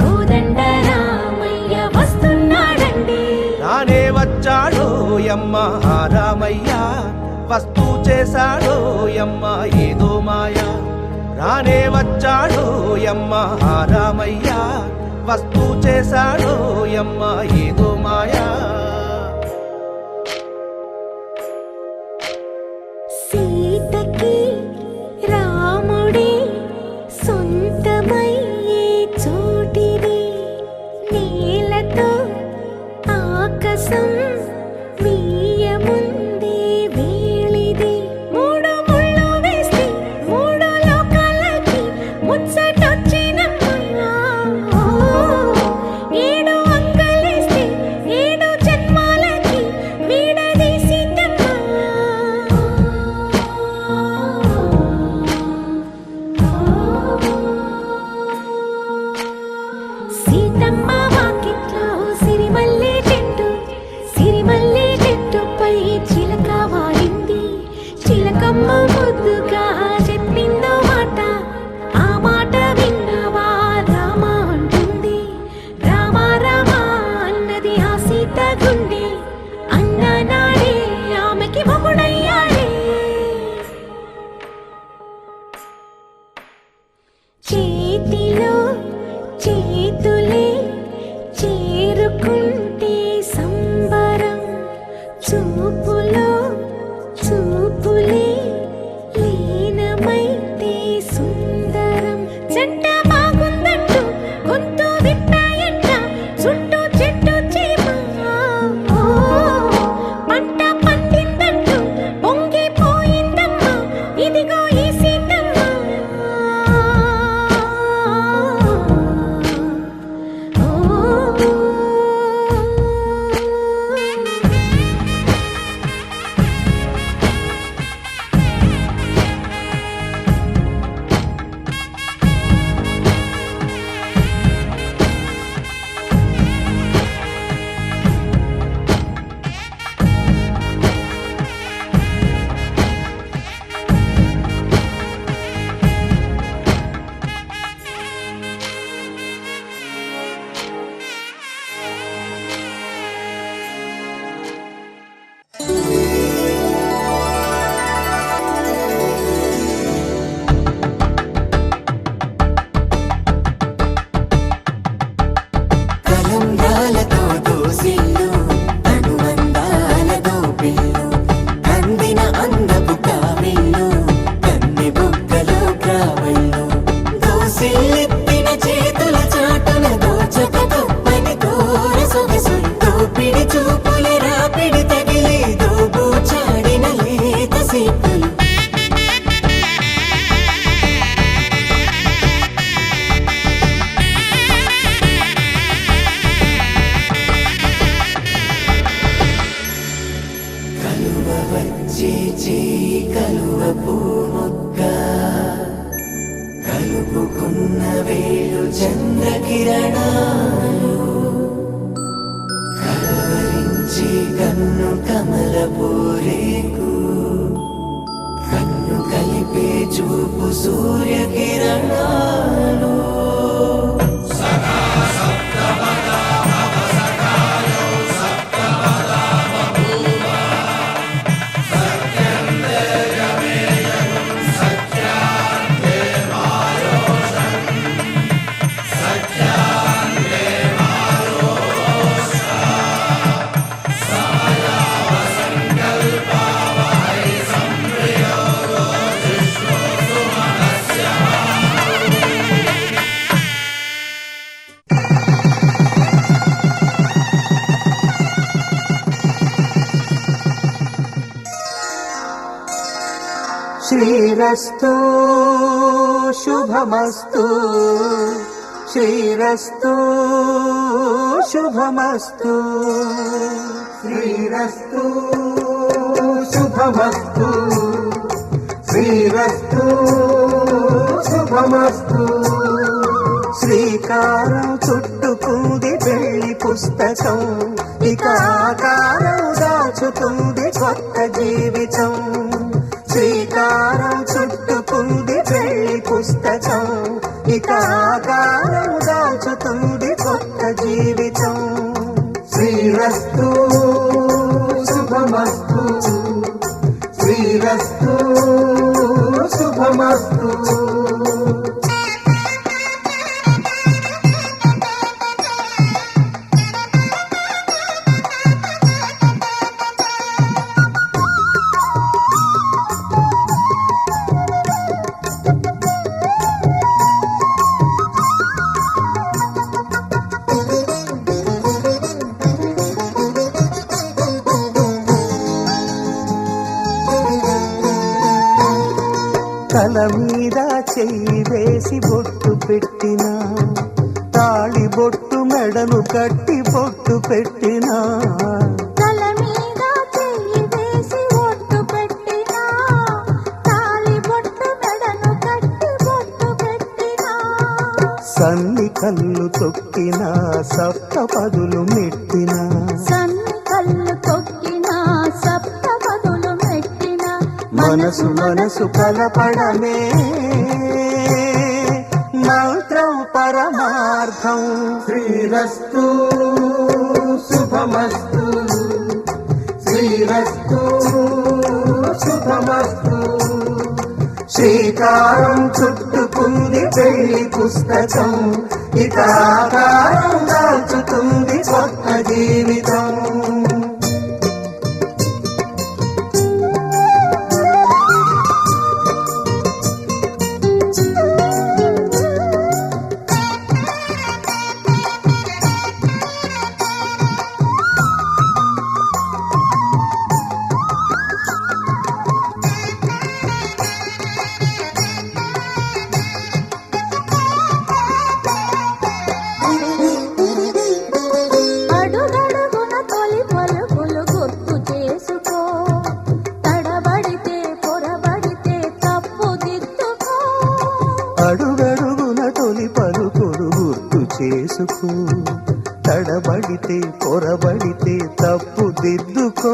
కోదండ రామయ్య వస్తున్నాడండి రానే వచ్చాడో యమ్మ ఆ రామయ్య వస్తూ చేశాడో యమ్మ ఏదో మాయ రానే వచ్చాడో యమ్మ ఆ రామయ్య వస్తూ చేశాడో యమ్మ ఏదో మాయా సీతకి రాముడే సొంతమయ్యే చోటిది నేలతో ఆకాశం వీయముందే వేళిది 3 ముళ్ళు వేస్తే 3 లోకాలకి ముచ్చటొచ్చినమ్మా 7 అంకలేస్తే 7 జన్మాలకి వీడదీసి సీతమ్మ వాకిట్లో సిరిమల్లె చెట్టుపై చిలక వాలింది చిలకమ్మ ముద్దుగా చెప్పిందో మాట ఆ మాట విన్నవా రామ అంటుంది రామ రామ అన్నది ఆ సీత గుండె అన్న నాడే ఆమెకి మొగుడయ్యాడే చేతిలో చేతులే చేరుకుంటే సంబరం చూపులో వచ్చే చేయి కలువ పూముక్క కలుపుకున్న వేళు చంద్రకిరణాలు కలవరించి కన్ను కమల పూరేకు కన్ను కలిపే చూపు సూర్యకిరణాలు శ్రీరస్తు శుభమస్తు శ్రీరస్తు శుభమస్తు శ్రీరస్తు శుభమస్తు శ్రీరస్తు శుభమస్తు శ్రీకారం చుట్టుకుంది పెళ్లి పుస్తకం ఇక ఆకారం దాచుతుంది కొత్త జీవితం శ్రీకారం చుట్టుకుంది పెళ్లి పుస్తకం ఇక ఆకారం దాచుతుంది కొత్త జీవితం శ్రీరస్తు శుభమస్తు శ్రీరస్తు శుభమస్తు తల మీద చెయ్యి వేసి బొట్టు పెట్టినా తాళి బొట్టు మెడను కట్టి బొట్టు పెట్టినా తల మీద చెయ్యి వేసి బొట్టు పెట్టినా తాళి బొట్టు మెడను కట్టి బొట్టు పెట్టినా సన్ని కళ్ళు తొక్కినా సప్త పదులు మెట్టినా సన్ని కళ్ళు తొక్కినా సప్త పదులు మెట్టినా మనసు మనసు కలపడమే మంత్రం పరమార్థం శ్రీరస్తు శుభమస్తు శ్రీరస్తు శుభమస్తు శ్రీకారం చుట్టుకుంది పెళ్లి పుస్తకం ఇక ఆకారం దాచుతుంది కొత్త జీవితం అడుగడుగున తొలి పలుకులు గుర్తు చేసుకో తడబడితే పొరబడితే తప్పు దిద్దుకో అడుగడుగున తొలి పలుకులు గుర్తు చేసుకో తడబడితే పొరబడితే తప్పు దిద్దుకో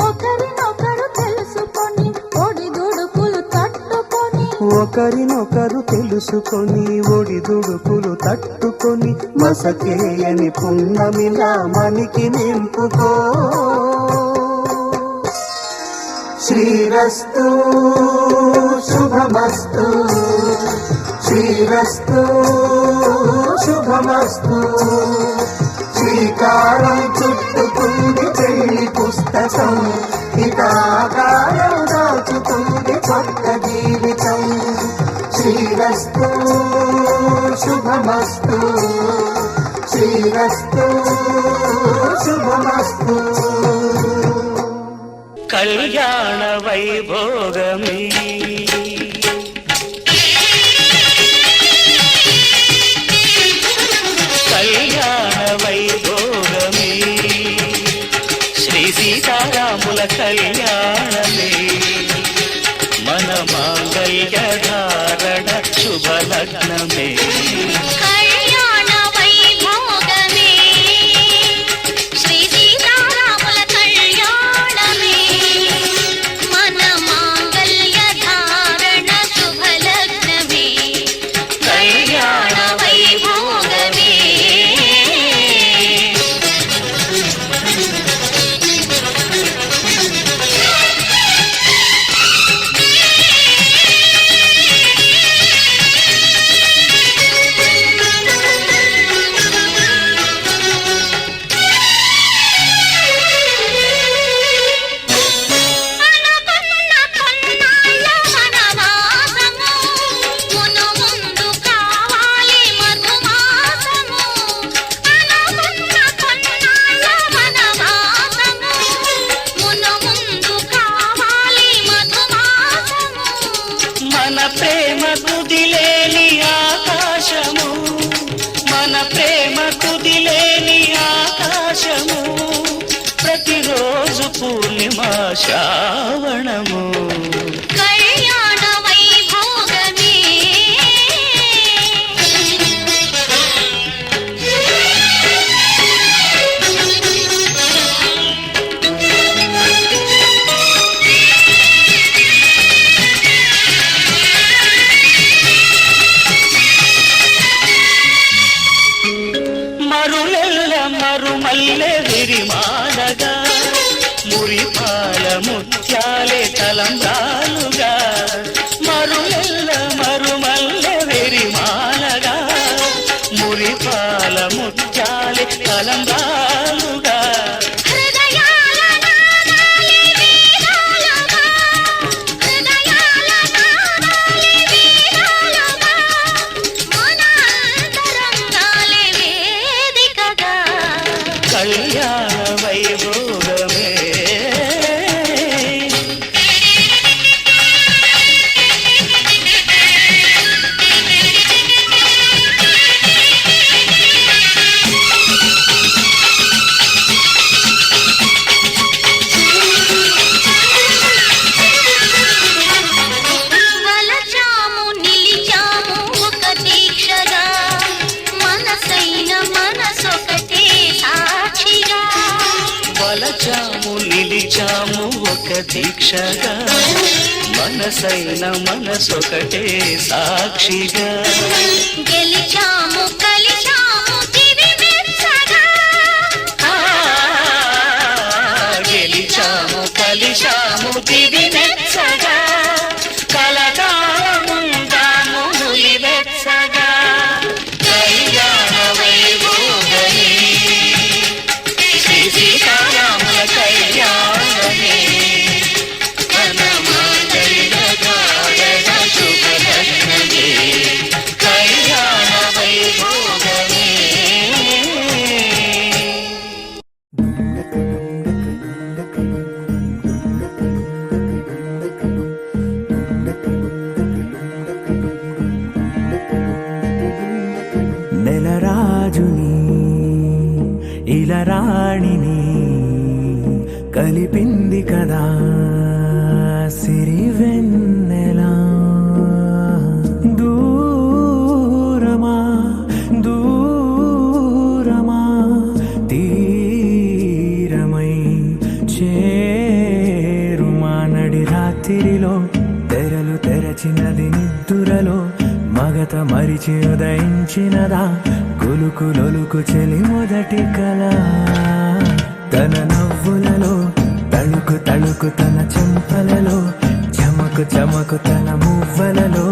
ఒకరినొకరు తెలుసుకొని ఒడిదుడుకులు తట్టుకొని ఒకరినొకరు తెలుసుకొని ఒడిదుడుకులు తట్టుకొని మసకేయని పున్నమిలా మనికి నింపుకో శ్రీరస్తు శుభమస్తు శ్రీరస్తు శుభమస్తు శ్రీకారం చుట్టుకుంది పెళ్లి పుస్తకం ఇక ఆకారం దాచుతుంది కొత్త జీవితం శ్రీరస్తు శుభమస్తు శ్రీరస్తు శుభమస్తు కళ్యాణ వైభోగమే కళ్యాణ వైభోగమే శ్రీ సీతారాముల కళ్యాణమే మన మాంగళ్య ధారణ శుభలగ్నమే కళ్యాణ వైభోగమే శ్రీ సీతారాముల కళ్యాణమే మన మాంగళ్య ధారణ శుభలగ్నమే కళ్యాణ వైభోగమే మన ప్రేమ కుదిలేని ఆకాశము మన ప్రేమ కుదిలేని ఆకాశము ప్రతిరోజు పూర్ణిమ శ్రావణము కళ్యాణ వైభోగమే మరులెల్ల మరుమల్లె విరిమాలగా మురిపాల ముత్యాలే తలంబ్రాలుగా మరులెల్ల మరుమల్లె విరిమాలగా మురిపాల ముత్యాలే తలంబ్రాలుగా హృదయాల నాదాలే వీణాలుగా హృదయాల నాదాలే వీణాలుగా మన అంతరంగాలే వేదికగా కళ్యాణ వైభోగమే వలచాము నిలిచాము ఒక దీక్షగా మనసైన మనసొకటే సాక్షిగా వలచాము నిలిచాము ఒక దీక్షగా మనసైన మనసొకటే సాక్షిగా గెలిచాము కలిచాము దివి మెచ్చగా ఆ, గెలిచాము కలిశాము దివి మెచ్చగా కలకాలముందాము నులివెచ్చగా కళ్యాణ వైభోగమే శ్రీ సీతారాముల కళ్యాణమే మన మాంగళ్య ధారణ శుభలగ్నమే కళ్యాణ వైభోగమే నెలరాజుని ఇలరాణిని కలిపింది కదా సిరివెన్నెలా దూరమా దూరమా తీరమై చేరుమా నడి రాత్రిలో తెరలు తెరచినది నిద్దురలో మగత మరిచి ఉదయించినదా కులుకులొలుకు చెలి మొదటి కళ తన నవ్వులలో తళుకు తళుకు తన చెంపలలో చమకు చమకు తన మువ్వలలో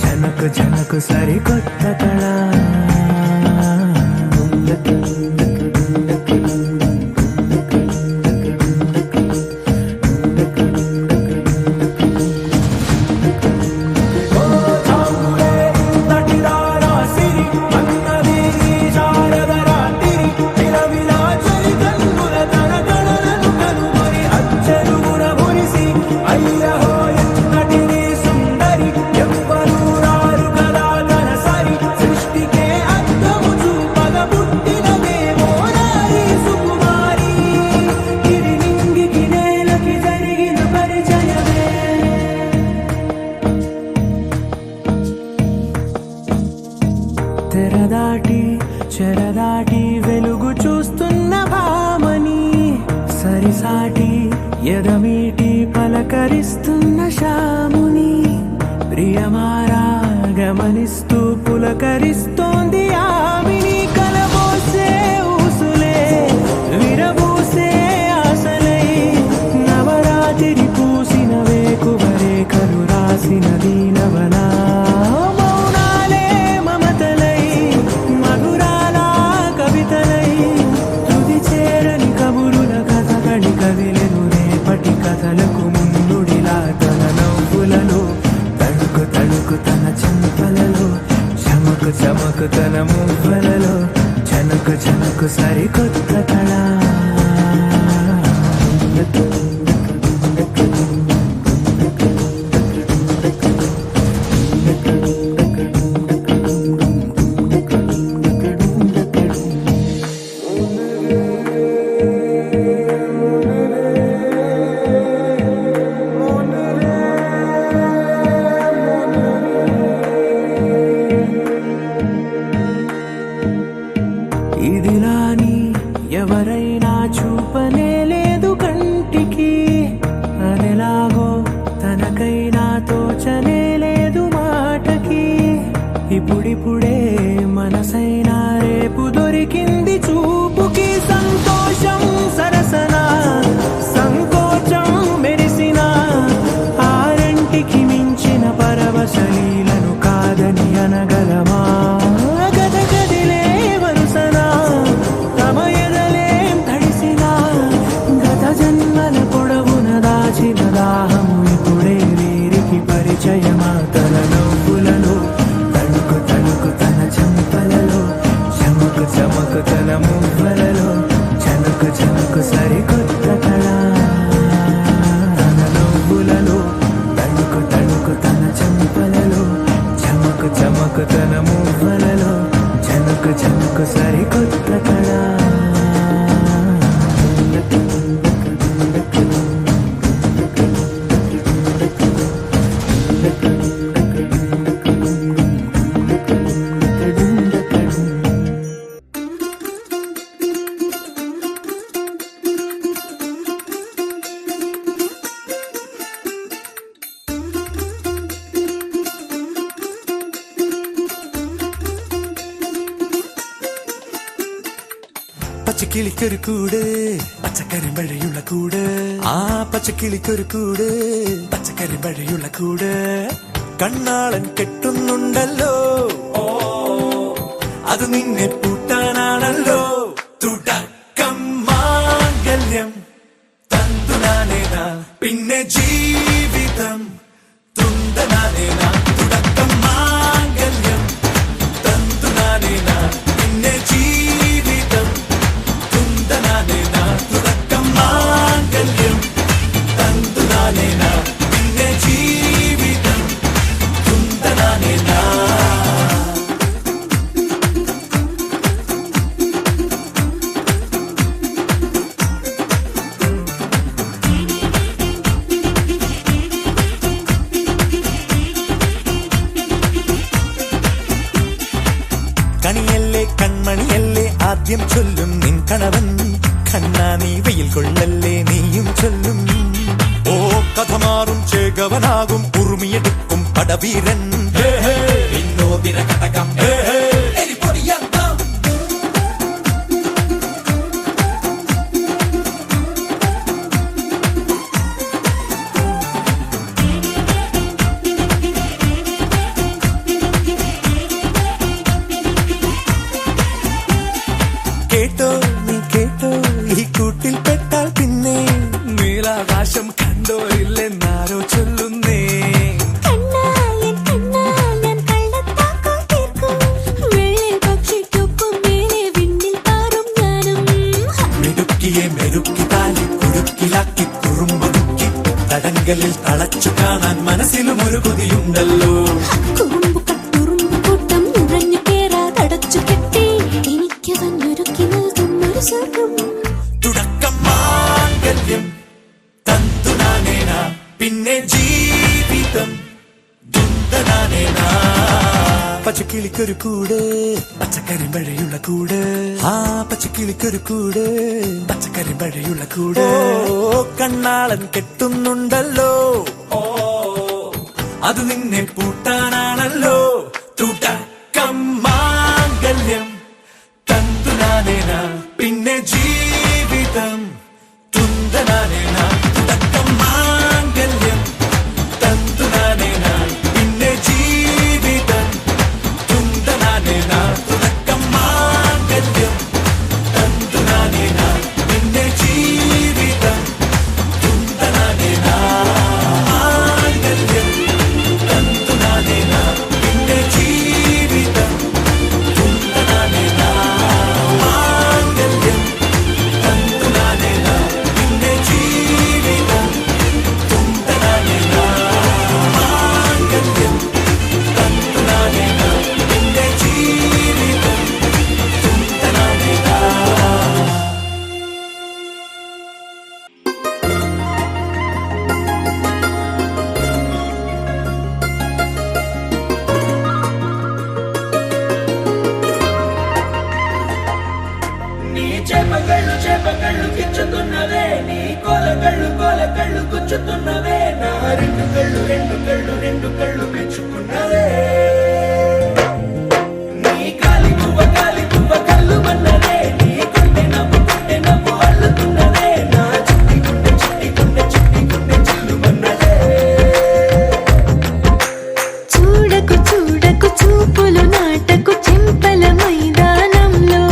జనకు జనకు సరికొత్త కళ సృష్టి ఎదమీటి పలకరిస్తున్న శాముని ప్రియమారా గమనిస్తూ పులకరిస్తోంది ఆవిని కలబోసే ఊసులే విరబూసే ఆశలై నవరాత్రి పూసిన వేకువరే కలు రాసిన దీనవనా మౌనాలే మమతలై మధురాల కవితలై తుది చేరని కబురుల కథకళి కదిలెను రేపటి కథలకు ముందుడిలా తన నవ్వులలో తడుకు తడుకు తన చెంపలలో చమకు చమకు తన మువ్వలలో చనకు చనకు సరికొత్త కళ ఇదిలాని ఎవరైనా చూపనే లేదు కంటికి అదెలాగో తనకైనా తోచనే లేదు మాటకి ఇప్పుడిప్పుడే మనసైనా రేపు దొరికింది చూపుకి సంతోషం సరసన సంకోచం మెరిసిన ఆరంటికి మించిన పరవశలీలను కాదని అనగలమా గద గదిలే వరుసనా తమ ఎదలేం తడిసినా గత జన్మల పొడవున దాచిన దాహము ఇప్పుడే వీరికి పరిచయమా తన నవ్వులలో తణుకు తణుకు తన చెంపలలో చమకు చమకు తన మువ్వలలో చనకు చనకు సరికొత్త కళ తన నవ్వులలో తణుకు తణుకు తన చెంపలలో చమకు చమకు తన మువ్వలలో చనకు చనకు సరికొత్త కళ പച്ചക്കിളിക്കൊരു കൂട് പച്ചക്കരിമ്പഴയുള്ള കൂട് ആ പച്ചക്കിളിക്കൊരു കൂട് പച്ചക്കരിമ്പഴയുള്ള കൂട് കണ്ണാളൻ കെട്ടുന്നുണ്ടല്ലോ അത് നിന്നെ പൂട്ടാനാണല്ലോ തുടക്കം മാംഗല്യം തന്തുനാനേന പിന്നെ ജീവിതം തുണ്ടനാനേന തുടക്കം മാംഗല്യം തന്തുനാനേന പിന്നെ ജീവിതം തുണ്ടനാനേന തുടക്കം മാംഗല്യം തന്തുനാനേന പിന്നെ ജീവിതം തുണ്ടനാനേന കണിയല്ലേ കൺമണിയല്ലേ ആദ്യം ചൊല്ലും നിൻ കണവൻ കണ്ണാ നീ വെയിൽ കൊള്ളല്ലേ നീയും ചൊല്ലും ഓ കഥ മാറും ചേകവനാകും ഉറുമിയെടുക്കും പടവീരൻ വിനോദിന കടകം കേട്ടോ നീ കേട്ടോ ഈ കൂട്ടിൽ പെട്ടാൽ പിന്നെ നീലാകാശം കണ്ടോ ഇല്ലെന്നാരോ ചൊല്ലുന്നേ മിടുക്കിയെ മെരുക്കി താലി കുരുക്കിലാക്കി കുറുമ്പൊതുക്കി തടങ്കലിൽ തളച്ചു കാണാൻ മനസ്സിലും ഒരു കൊതിയുണ്ടല്ലോ തുടക്കം മാംഗല്യം തന്തുനാനേന പിന്നെ ജീവിതം ദുന്ദനാനേന പച്ചക്കിളിക്കൊരു കൂട് പച്ചക്കരിമ്പഴയുള്ള കൂട് ആ പച്ചക്കിളിക്കൊരു കൂട് പച്ചക്കരിമ്പഴയുള്ള കൂട് കണ്ണാളൻ കെട്ടുന്നുണ്ടല്ലോ അത് നിന്നെ പൂട്ടാനാണല്ലോ തുടക്കം മാംഗല്യം തന്തുനാനേന പിന്നെ ജീവിതം തുന്തനാനേന തുടക്കം മാംഗല്യം തന്തുനാനേന പിന്നെ ജീവിതം തുന്തനാനേന തുടക്കം മാംഗല്യം തന്തുനാനേന പിന്നെ ജീവിതം തുന്തനാനേന മാംഗല്യം തന്തുനാനേന പിന്നെ ജീവിതം തുന്തനാനേന മാംഗല്യം തന്തുനാനേന പിന്നെ ജീവിതം തുന്തനാനേന മാംഗല്യം തന്തുനാനേന പിന്നെ ജീവിതം തുന്തനാനേന. నీ చేపగళ్ళు గిచ్చుతున్నవే నీ కోలగళ్ళు గుచ్చుతున్నవే నా రెండు కళ్ళు మెచ్చుకున్నవే నీ కాలి పువ్వ కళ్ళు మన్నదే నీ కొంటె నవ్వు అల్లుతున్నదే నా చిట్టి గుండె చిల్లు మన్నదే చూడకు చూపులు నాటకు చెంపల మైదానంలో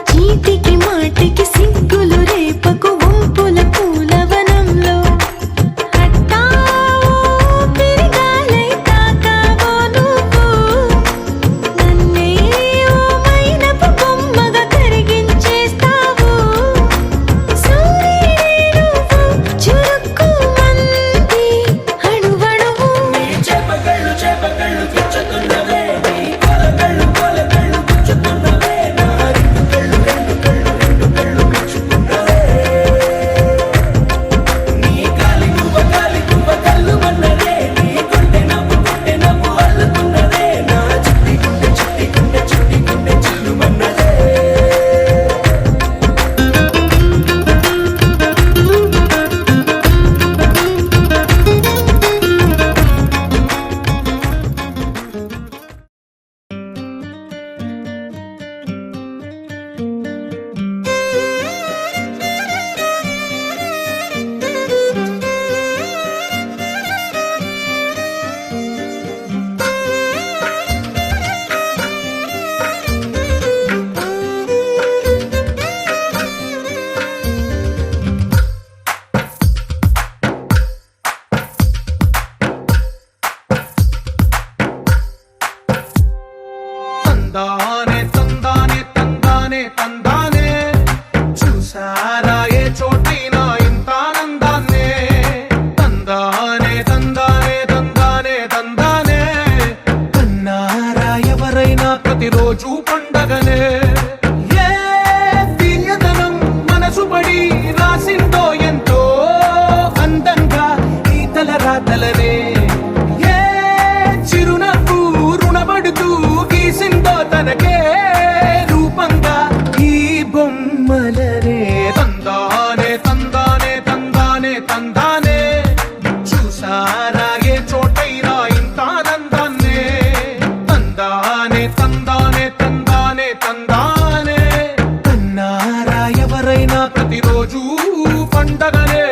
చీటికి మాటికి సిగ్గులు రేపకు వంపుల పూలవనంలో హట్టావో పిరిగాలై తాకావో నువ్వు నన్నే ఓ మైనపు బొమ్మగా కరిగించేస్తావు సూర్యుడే నువ్వు చురుక్కు మంది అణువణువు నీ చేపగళ్ళు గిచ్చుతున్నవే నీ కోలగళ్ళు గుచ్చుతున్నవే నా రెండు కళ్ళు మెచ్చుకున్నవే నీ కాలి పువ్వ కళ్ళు మన్నదే నీ కొంటె నవ్వు అల్లుతున్నదే నా చిట్టి గుండె చిల్లు మన్నదే తందానే చూసారా ఏ చోటైనా ఇంత ఆనందాన్నే తందానే కన్నారా ఎవరైనా ప్రతిరోజు పండగనే ఏ తీయదనం మనసు పడి రాసిందో ఎంతో అందంగా ఈ తలరాతలనే ఏ చిరునవ్వు రుణపడుతూ గీసిందో తనకే రూపంగా ఈ బొమ్మలనే తందానే చూసారా ఏ చోటైనా ఇంత ఆనందాన్నే తందానే కన్నారా ఎవరైనా ప్రతిరోజు పండగనే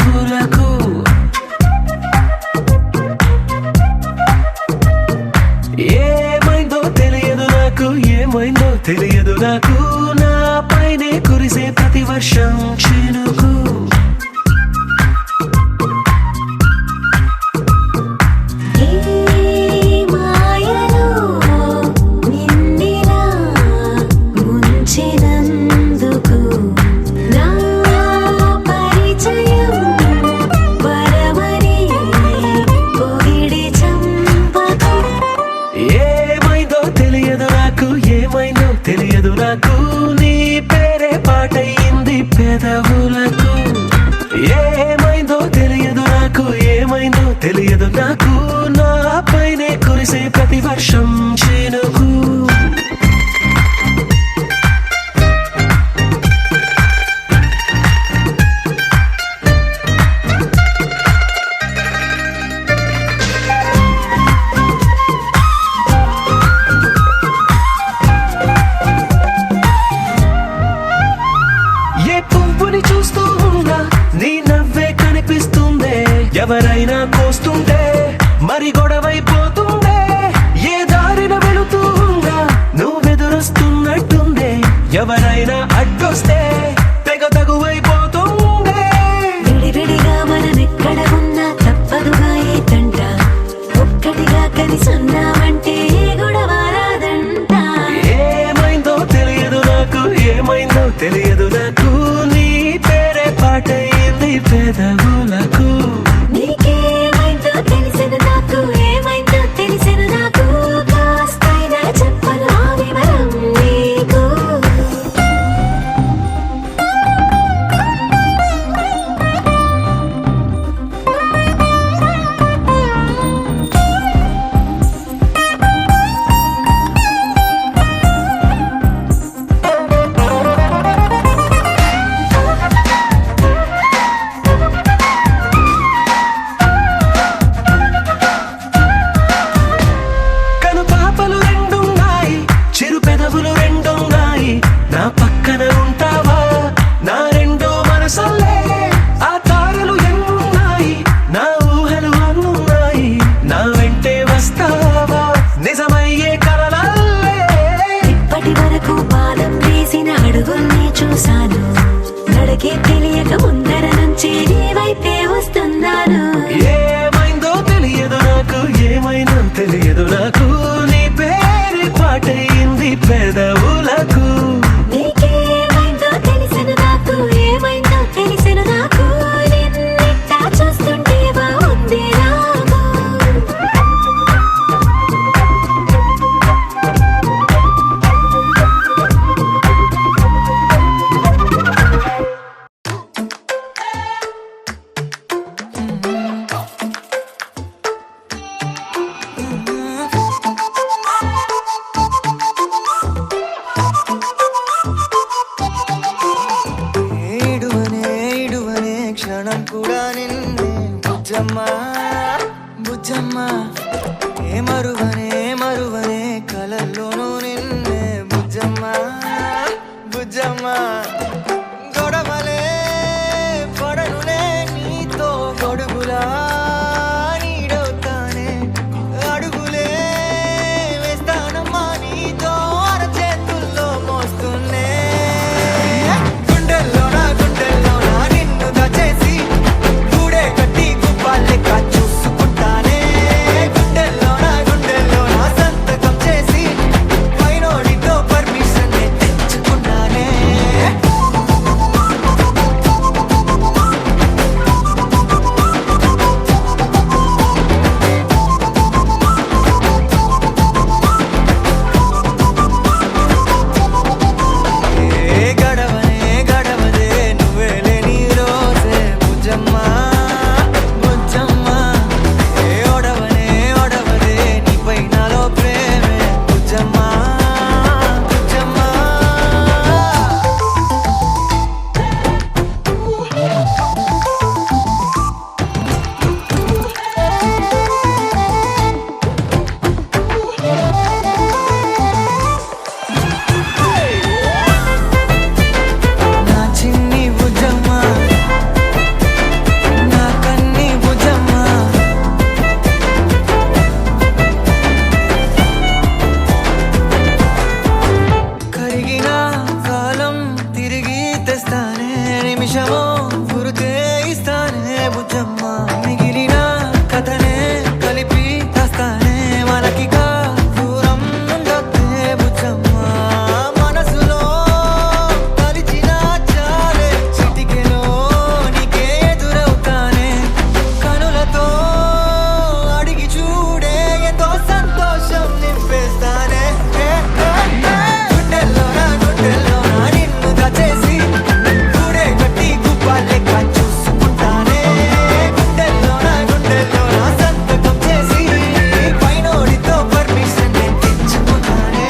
పెదవులకు ఏమైందో తెలియదు నాకు, ఏమైందో తెలియదు నాకు, నా పైనే కురిసే ప్రతి వర్షం చినుకు. ఏ మాయలో నిన్నిలా ముంచినందుకు నా పరిచయం వరమని పొగిడి చంపకు. ఏమైందో తెలియదు నాకు, ఏమైందో తెలియదు నాకు, నీ పేరే పాటయింది పెదవులకు. ఏమైందో తెలియదు నాకు, ఏమైందో తెలియదు నాకు, నా పైనే కురిసే ప్రతి వర్షం చినుకు. ఏ పువ్వుని చూస్తూ ఉన్నా నీ నవ్వే కనిపిస్తుందే, ఎవరైనా కోస్తుంటే మరి గొడవైపోతుందే, ఏ దారిన వెళుతూ ఉన్నా నువ్వెదురొస్తున్నట్టుందే, ఎవరైనా అడ్డొస్తే తెగ తగువైపోతుందే. విడివిడిగా మనమెక్కడ ఉన్నా తప్పదుగా ఏ తంట, ఒక్కటిగా కలిసి ఉన్నామంటే గొడవ రాదంట. ఏమైందో తెలియదు నాకు, ఏమైందో తెలియదు నాకు, నీ పేరే పాటయింది పెదవులకు. నీకేమైందో తెలిసిన నాకు, ఏమైందో తెలిసిన నాకు, కాస్తైనా చెప్పను ఆ వివరం నీకు. కను పాపలు రెండున్నాయి, చిరు పెదవులు రెండున్నాయి, నా పక్కన ఉంటావా నా రెండో మనసల్లే. ఆ తారలు ఎన్నున్నాయి, నా ఊహలు అన్నున్నాయి, నా వెంటే వస్తావా నిజమయ్యే కలలల్లే. ఇప్పటి వరకు పాదం వేసిన అడుగుల్ని చూశాను, నడకే తెలియక ముందర నుంచి నీ వైపే వస్తున్నాను. ఏమైందో తెలియదు నాకు, ఏమైందో తెలియదు నాకు, నీ పేరు పాటయింది పెదవులకు. నీకేమైందో తెలిసిన నాకు, ఏమైందో తెలిసిన నాకు, నిన్నిట్టా చూస్తుంటే బాగుంది నాకు. ఏడువనే క్షణం కూడా నిన్నే బుజ్జమ్మా బుజ్జమ్మా, ఏ మరువనే కలల్లోనూ నిన్నే బుజ్జమ్మా బుజ్జమ్మా. గొడవలే పడనులే నీతో గొడుగులా నీడవుతానే, అడుగులే వేస్తానమ్మా నీతో అరచేతుల్లో మోస్తున్నే. గుండెల్లోనా నిన్ను దాచేసి గూడే కట్టి గుప్పాలు లెక్క చూసుకుంటానే. గుండెల్లోనా సంతకం చేసి పైనోడితో పర్మిషన్ తెచ్చుకున్నానే. బుజ్జమ్మ మిగిలిన కథనే కలిపి రాస్తానే మనకిగా దూరం ఉండొద్దే బుజ్జమ్మ మనసులో తలిచిన చాలే చిటికెలో నీకే ఎదురవుతానే కనులతో అడిగి చూడే ఎంతో సంతోషం నింపేస్తానే గుండెల్లోనా నిన్ను దాచేసి గూడే కట్టి గుప్పాలెక్క చూసుకుంటానే గుండెల్లోనా సంతకం చేసి పైనోడితో పర్మిషన్ తెచ్చుకుంటానే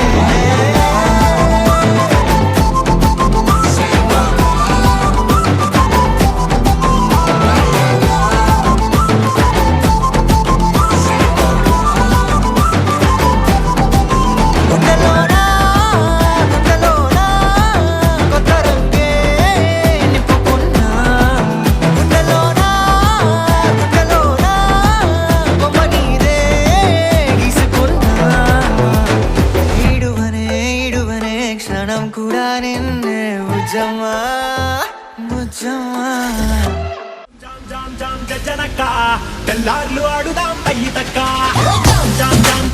గుండెల్లోనా కొత్త రంగే నింపుకున్నా గుండెల్లోనా బొమ్మ నీదే గీసుకున్నా ఈడువనే క్షణం కూడా నిన్నే బుజ్జమ్మా జామ్ జామ్ గజనక తెల్లార్లు ఆడుదాం అయ్యి తక్క జామ్ జామ్